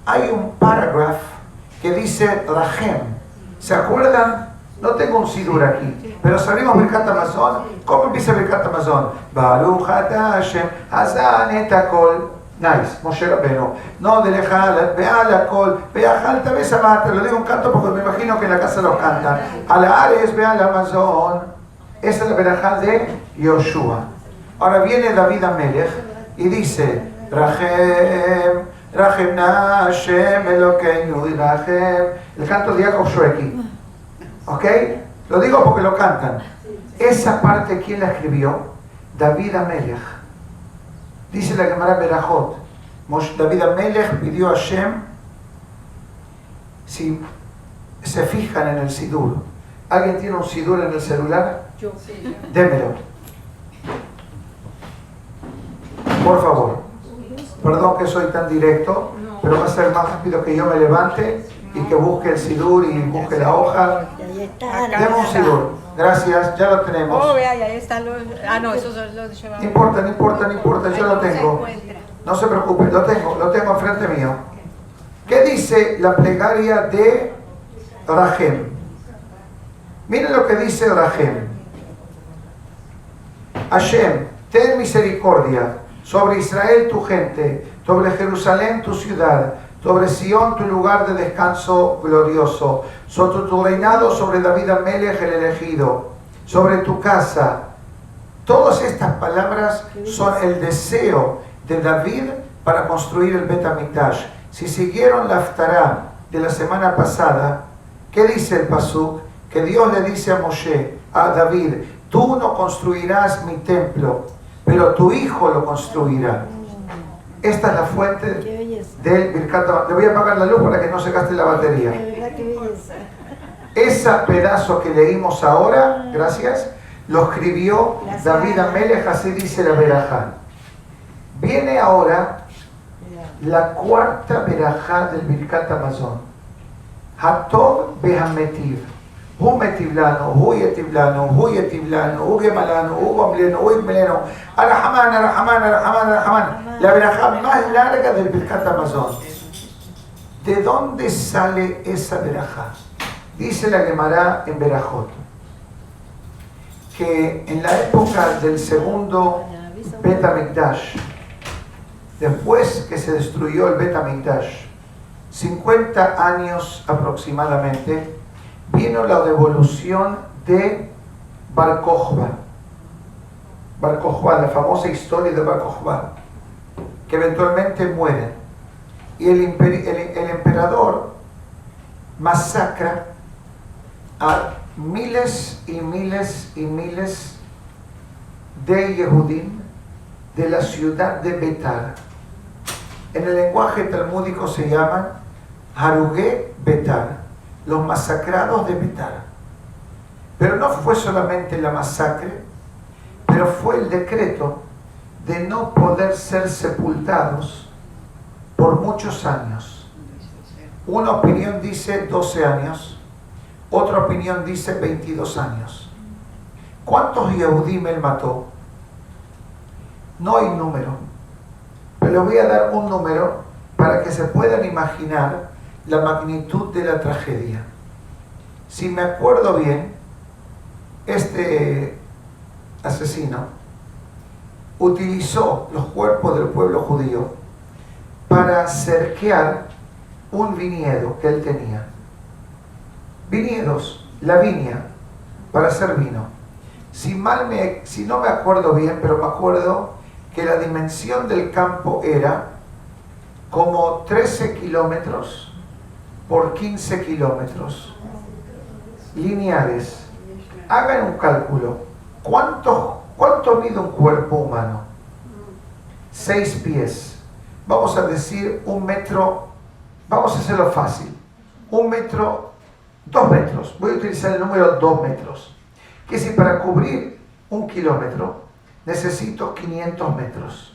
hay un parágrafo que dice Rahem. ¿Se acuerdan? No tengo un sidur aquí, pero sabemos Birkat Hamazon. ¿Cómo empieza Birkat Hamazon? Baruch atah Hashem hazan et hakol. Nice, Moshe Rabbeinu. No de lejal, veal hakol, veajal tabes amata. Lo digo en canto porque me imagino que en la casa lo cantan. Ala Ares veal Hamazon. Esa es la verajá de Yoshua. Ahora viene David Amelech y dice Rahem, Rahem na Hashem Elokeinu Rahem. El canto de Jacob Shweki. ¿Ok? Lo digo porque lo cantan. Esa parte, ¿quién la escribió? David Amelech. Dice la Gemara Berajot. David Amelech pidió a Hashem, si se fijan en el sidur. ¿Alguien tiene un sidur en el celular? Yo. Démelo. Por favor. Perdón que soy tan directo, pero va a ser más rápido que yo me levante y que busque el sidur y busque la hoja. Ahí está. Deme un sidur. Gracias, ya lo tenemos. Oh, vea, ahí están los... Ah, no, esos son los de Sheba. No importa, yo lo tengo. No se preocupe, lo tengo enfrente mío. ¿Qué dice la plegaria de Rahem? Miren lo que dice Rahem. Hashem, ten misericordia sobre Israel tu gente, sobre Jerusalén tu ciudad, sobre Sion tu lugar de descanso glorioso, sobre tu reinado, sobre David Amelech el elegido, sobre tu casa. Todas estas palabras son el deseo de David para construir el Bet HaMikdash. Si siguieron la Haftará de la semana pasada, ¿qué dice el Pasuk? Que Dios le dice a Moshe, a David, tú no construirás mi templo, pero tu hijo lo construirá. Esta es la fuente del Birkat Hamazon. Le voy a apagar la luz para que no se gaste la batería. De verdad que belleza. Ese pedazo que leímos ahora, gracias, lo escribió David Amelech, así dice la verajá. Viene ahora la cuarta verajá del Birkat Hamazon. Hatov behametiv. Hu metiv lanu, hu yetiv lanu, hu yetiv lanu, hu gemalanu, hu gomlenu, hu igmelenu. Arahaman, arahaman, arahaman, arahaman. La verajá más larga del Birkat Hamazon. ¿De dónde sale esa verajá? Dice la Gemara en Berajot que en la época del segundo Bet HaMikdash, después que se destruyó el Bet HaMikdash, 50 años aproximadamente, vino la devolución de Bar Kokhba. Bar Kokhba, la famosa historia de Bar Kokhba, que eventualmente muere. Y el emperador masacra a miles y miles y miles de Yehudim de la ciudad de Betar. En el lenguaje talmúdico se llaman Harugé Betar, los masacrados de Betar. Pero no fue solamente la masacre, pero fue el decreto de no poder ser sepultados por muchos años. Una opinión dice 12 años, otra opinión dice 22 años. ¿Cuántos Yehudim él mató? No hay número, pero les voy a dar un número para que se puedan imaginar la magnitud de la tragedia. Si me acuerdo bien, este asesino utilizó los cuerpos del pueblo judío para cerquear un viñedo que él tenía. Viñedos, la viña, para hacer vino. Si no me acuerdo bien, pero me acuerdo que la dimensión del campo era como 13 kilómetros por 15 kilómetros lineales. Hagan un cálculo. ¿Cuánto mide un cuerpo humano? 6 pies. Vamos a decir 1 metro. Vamos a hacerlo fácil. 1 metro, 2 metros. Voy a utilizar el número 2 metros. Que si para cubrir 1 kilómetro necesito 500 metros.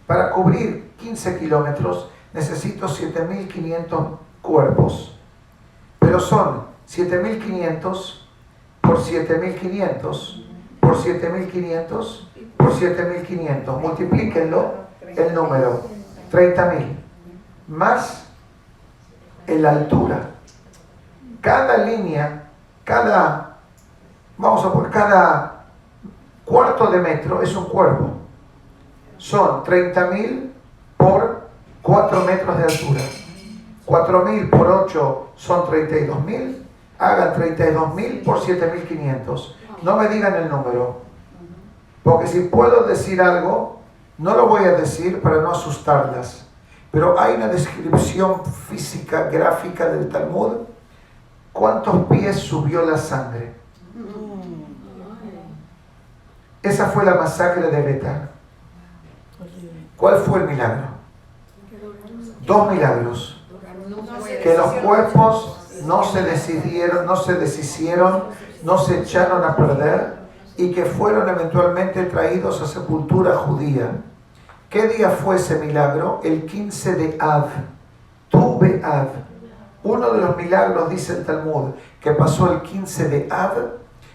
Para cubrir 15 kilómetros necesito 7.500 cuerpos. Pero son 7.500 por 7.500 por 7.500 por 7.500. Multiplíquenlo el número. 30.000. Más la altura. Cada línea, vamos a poner, cada cuarto de metro es un cuerpo. Son 30.000 por 4 metros de altura. 4.000 por 8 son 32.000. Hagan 32.000 por 7.500. No me digan el número. Porque si puedo decir algo, no lo voy a decir para no asustarlas. Pero hay una descripción física, gráfica del Talmud. ¿Cuántos pies subió la sangre? Esa fue la masacre de Betán. ¿Cuál fue el milagro? 2 milagros. Que los cuerpos no se deshicieron, no se echaron a perder y que fueron eventualmente traídos a sepultura judía. ¿Qué día fue ese milagro? El 15 de Av, Tu B'Av. Uno de los milagros, dice el Talmud, que pasó el 15 de Av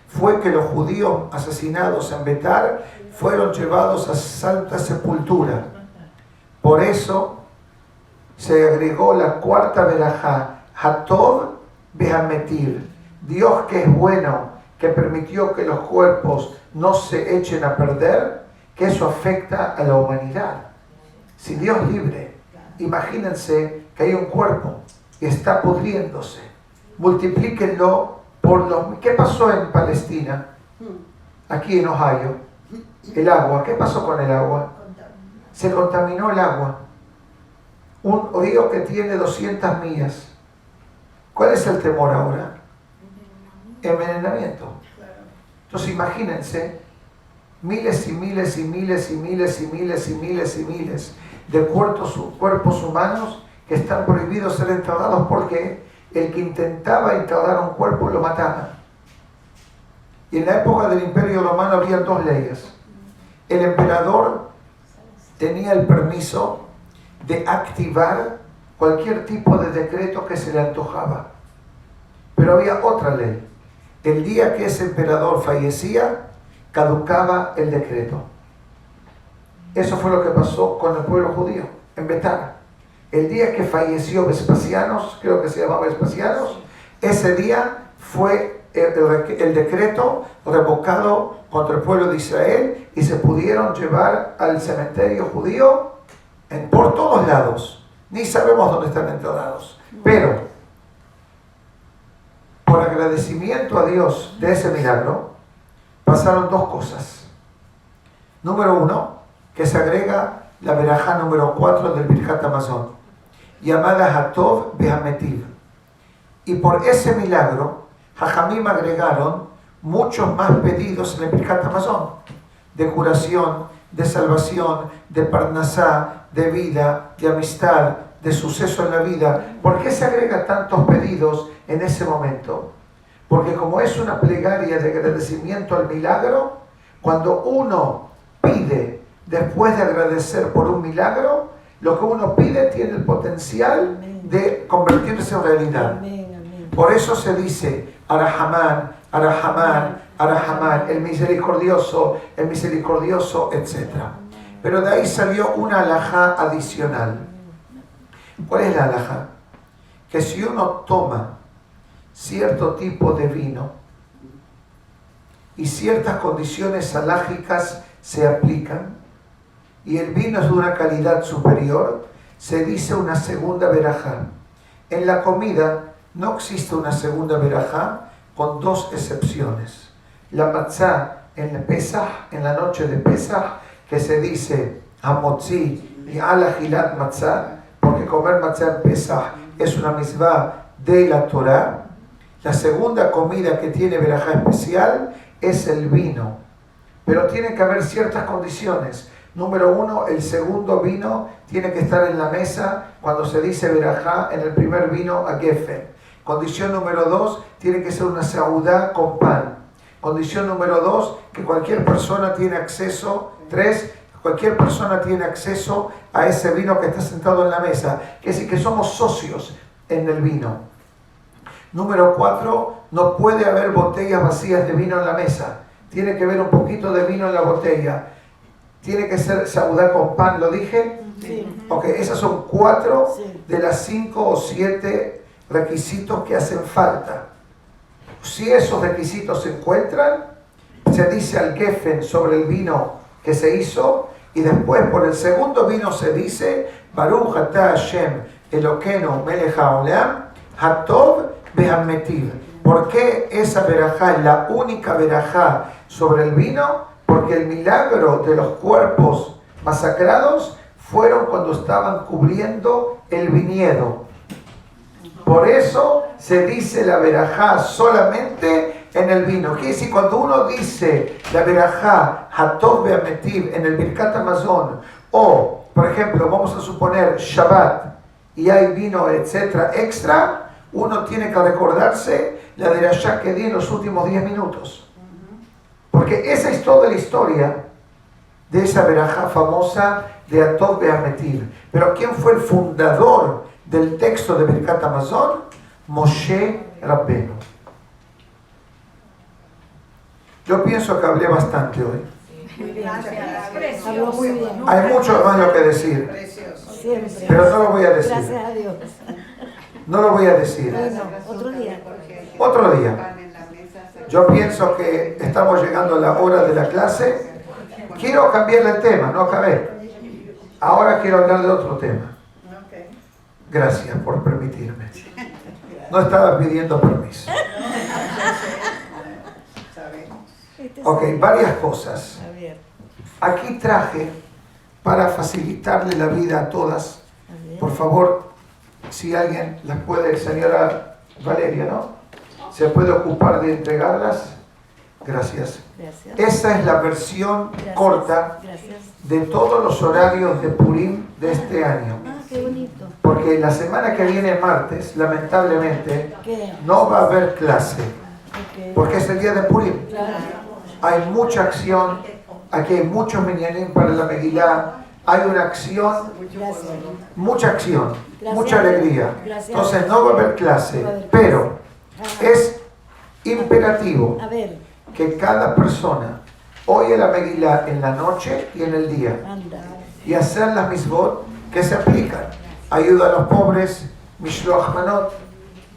fue que los judíos asesinados en Betar fueron llevados a santa sepultura. Por eso se agregó la cuarta verajá, Hatov Behametir. Dios, que es bueno, que permitió que los cuerpos no se echen a perder, que eso afecta a la humanidad. Si Dios libre, imagínense que hay un cuerpo y está pudriéndose. Multiplíquenlo por los... ¿Qué pasó en Palestina? Aquí en Ohio. El agua. ¿Qué pasó con el agua? Se contaminó el agua. Un río que tiene 200 millas. ¿Cuál es el temor ahora? Envenenamiento. Entonces imagínense miles y miles y miles y miles y miles y miles y miles de cuerpos humanos que están prohibidos ser enterrados porque el que intentaba enterrar un cuerpo lo mataban. Y en la época del Imperio Romano había 2 leyes. El emperador tenía el permiso de activar cualquier tipo de decreto que se le antojaba. Pero había otra ley. El día que ese emperador fallecía, caducaba el decreto. Eso fue lo que pasó con el pueblo judío en Betar. El día que falleció Vespasianos, creo que se llamaba Vespasianos, ese día fue el decreto revocado contra el pueblo de Israel y se pudieron llevar al cementerio judío por todos lados. Ni sabemos dónde están enterrados. Pero, por agradecimiento a Dios de ese milagro, pasaron 2 cosas. Número 1, que se agrega la verajá número 4 del Birkat Hamazon, llamada Hatov Behametiv. Y por ese milagro, Jajamim agregaron muchos más pedidos en el Birkat Hamazon, de curación, de salvación, de parnasá, de vida, de amistad, de suceso en la vida. ¿Por qué se agregan tantos pedidos en ese momento? Porque como es una plegaria de agradecimiento al milagro, cuando uno pide después de agradecer por un milagro, lo que uno pide tiene el potencial de convertirse en realidad. Por eso se dice Arahamán, Arahamán, Arahamán, el misericordioso, etc. Pero de ahí salió una alajá adicional. ¿Cuál es la alajá? Que si uno toma cierto tipo de vino y ciertas condiciones alágicas se aplican y el vino es de una calidad superior, se dice una segunda verajá. En la comida no existe una segunda verajá con 2 excepciones. La matzá en el Pesaj, en la noche de Pesaj, que se dice Hamotzi y ala Gilat Matzah, porque comer matzah en Pesaj es una mitzvah de la Torah. La segunda comida que tiene verajá especial es el vino, pero tiene que haber ciertas condiciones. Número 1, el segundo vino tiene que estar en la mesa cuando se dice verajá en el primer vino a Gefen. Condición número 2, tiene que ser una seudá con pan. Condición número 2, que cualquier persona tiene acceso. 3, cualquier persona tiene acceso a ese vino que está sentado en la mesa. Es decir, que somos socios en el vino. Número 4, no puede haber botellas vacías de vino en la mesa. Tiene que haber un poquito de vino en la botella. Tiene que ser seudá con pan, ¿lo dije? Sí. Ok, esas son 4 Sí. de las 5 o 7 requisitos que hacen falta. Si esos requisitos se encuentran, se dice al Gefen sobre el vino que se hizo, y después por el segundo vino se dice Baruch atah Hashem Elokeinu melech haolam hatov vehametiv. ¿Por qué esa verajá es la única verajá sobre el vino? Porque el milagro de los cuerpos masacrados fueron cuando estaban cubriendo el viñedo. Por eso se dice la verajá solamente en el vino. Quiere decir, cuando uno dice la verajá hatov vehametiv en el Birkat Hamazon, o por ejemplo vamos a suponer Shabbat y hay vino etcétera extra, uno tiene que recordarse la derashá que di en los últimos 10 minutos. Porque esa es toda la historia de esa verajá famosa de Hatov vehametiv. Pero ¿quién fue el fundador del texto de Birkat Hamazon? Moshe Rabbeinu. Yo pienso que hablé bastante hoy. Muy bien. Gracias. Habló muy bien. Hay mucho más lo que decir, Precioso. Siempre. pero no lo voy a decir. Gracias a Dios. No lo voy a decir. Bueno, otro día. Otro día. Yo pienso que estamos llegando a la hora de la clase. Quiero cambiar el tema, no acabé. Ahora quiero hablar de otro tema. Gracias por permitirme. No estaba pidiendo permiso. Ok, varias cosas. A ver. Aquí traje para facilitarle la vida a todas. Por favor, si alguien las puede, señora Valeria, ¿no? ¿Se puede ocupar de entregarlas? Gracias. Gracias. Esa es la versión Gracias. corta Gracias. de todos los horarios de Purim de este año. Ah, qué bonito. Porque la semana que viene, martes, lamentablemente, ¿Qué? no va a haber clase. Ok. Porque es el día de Purim. Claro. Hay mucha acción. Aquí hay muchos minyanim para la Megilá. Hay una acción, Gracias. mucha acción, Gracias. mucha alegría. Gracias. Entonces no va a haber clase. No va a haber Pero Ah, es imperativo A ver, que cada persona oye la Megilá en la noche y en el día. anda. Y hacer las misbot que se aplican. Ayuda a los pobres, Mishloach Manot,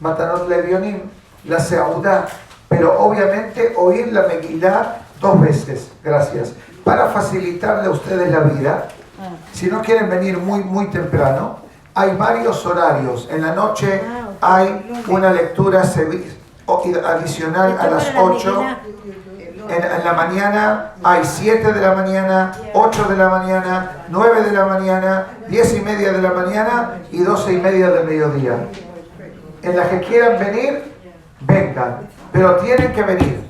Matanot Levionim, la Seudá. Pero obviamente oír la Megilá 2 veces. Gracias. Para facilitarle a ustedes la vida. Ah, Si no quieren venir muy temprano, hay varios horarios. En la noche Ah, ok. hay una lectura adicional a ¿esto las para la 8. Megilá? En la mañana hay 7 de la mañana, 8 de la mañana, 9 de la mañana, 10:30 de la mañana y 12:30 del mediodía. En las que quieran venir, vengan. Pero tienen que venir.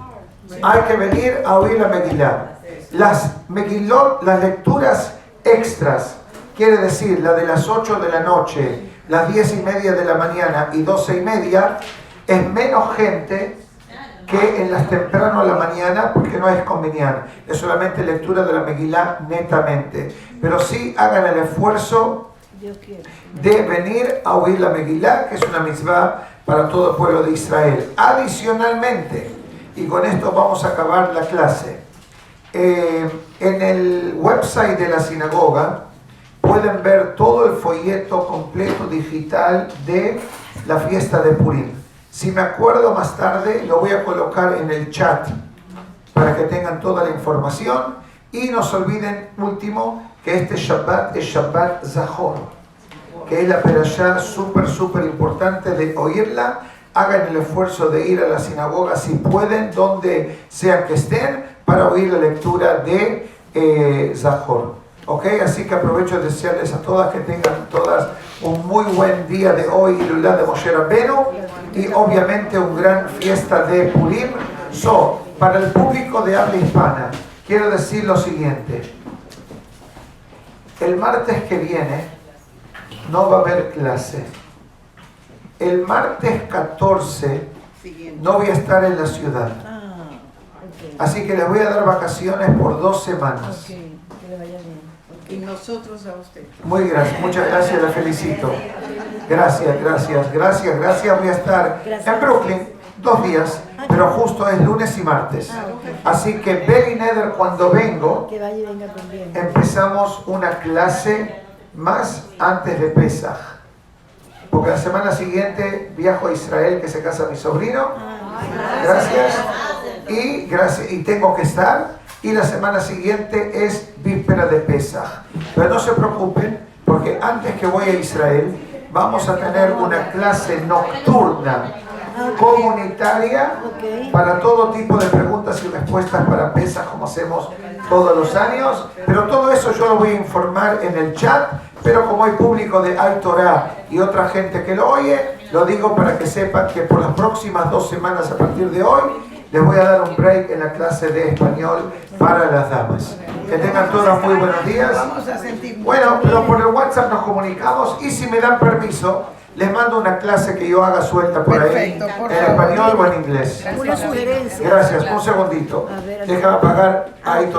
Hay que venir a oír la Megilá. Las Megilot, las lecturas extras, quiere decir la de las 8 de la noche, las 10:30 de la mañana y 12:30, es menos gente que en las temprano a la mañana, porque no es conveniente. Es solamente lectura de la Megilá netamente. Pero sí hagan el esfuerzo Dios quiere. de venir a oír la Megilá, que es una mitzvah para todo el pueblo de Israel. Adicionalmente, y con esto vamos a acabar la clase, en el website de la sinagoga pueden ver todo el folleto completo digital de la fiesta de Purim. Si me acuerdo más tarde, lo voy a colocar en el chat para que tengan toda la información. Y no se olviden, último, que este Shabbat es Shabbat Zahor, que es la perashá súper importante de oírla. Hagan el esfuerzo de ir a la sinagoga si pueden, donde sea que estén, para oír la lectura de Zahor. Ok, así que aprovecho de desearles a todas que tengan todas un muy buen día de hoy, Hilulá de Moshe Rabbeinu, y obviamente una gran fiesta de Purim. Para el público de habla hispana, quiero decir lo siguiente. El martes que viene no va a haber clase. El martes 14 no voy a estar en la ciudad. Así que les voy a dar vacaciones por 2 semanas. Que le vaya bien. Y nosotros a usted. Muy gracias, muchas gracias, la felicito. Gracias. Voy a estar en Brooklyn 2 días, pero justo es lunes y martes. Así que Beli Neder, cuando vengo, Que vaya y venga también. empezamos una clase más antes de Pesaj. Porque la semana siguiente viajo a Israel, que se casa mi sobrino. Gracias. Y tengo que estar. Y la semana siguiente es víspera de Pesaj. Pero no se preocupen, porque antes que voy a Israel, vamos a tener una clase nocturna comunitaria para todo tipo de preguntas y respuestas para Pesaj, como hacemos todos los años. Pero todo eso yo lo voy a informar en el chat. Pero como hay público de Hay Torah y otra gente que lo oye, lo digo para que sepan que por las próximas 2 semanas a partir de hoy, les voy a dar un break en la clase de español para las damas. Que tengan todas muy buenos días. Bueno, pero por el WhatsApp nos comunicamos y si me dan permiso, les mando una clase que yo haga suelta por ahí, en español o en inglés. Una sugerencia. Gracias, un segundito. A ver, Déjame apagar ahí.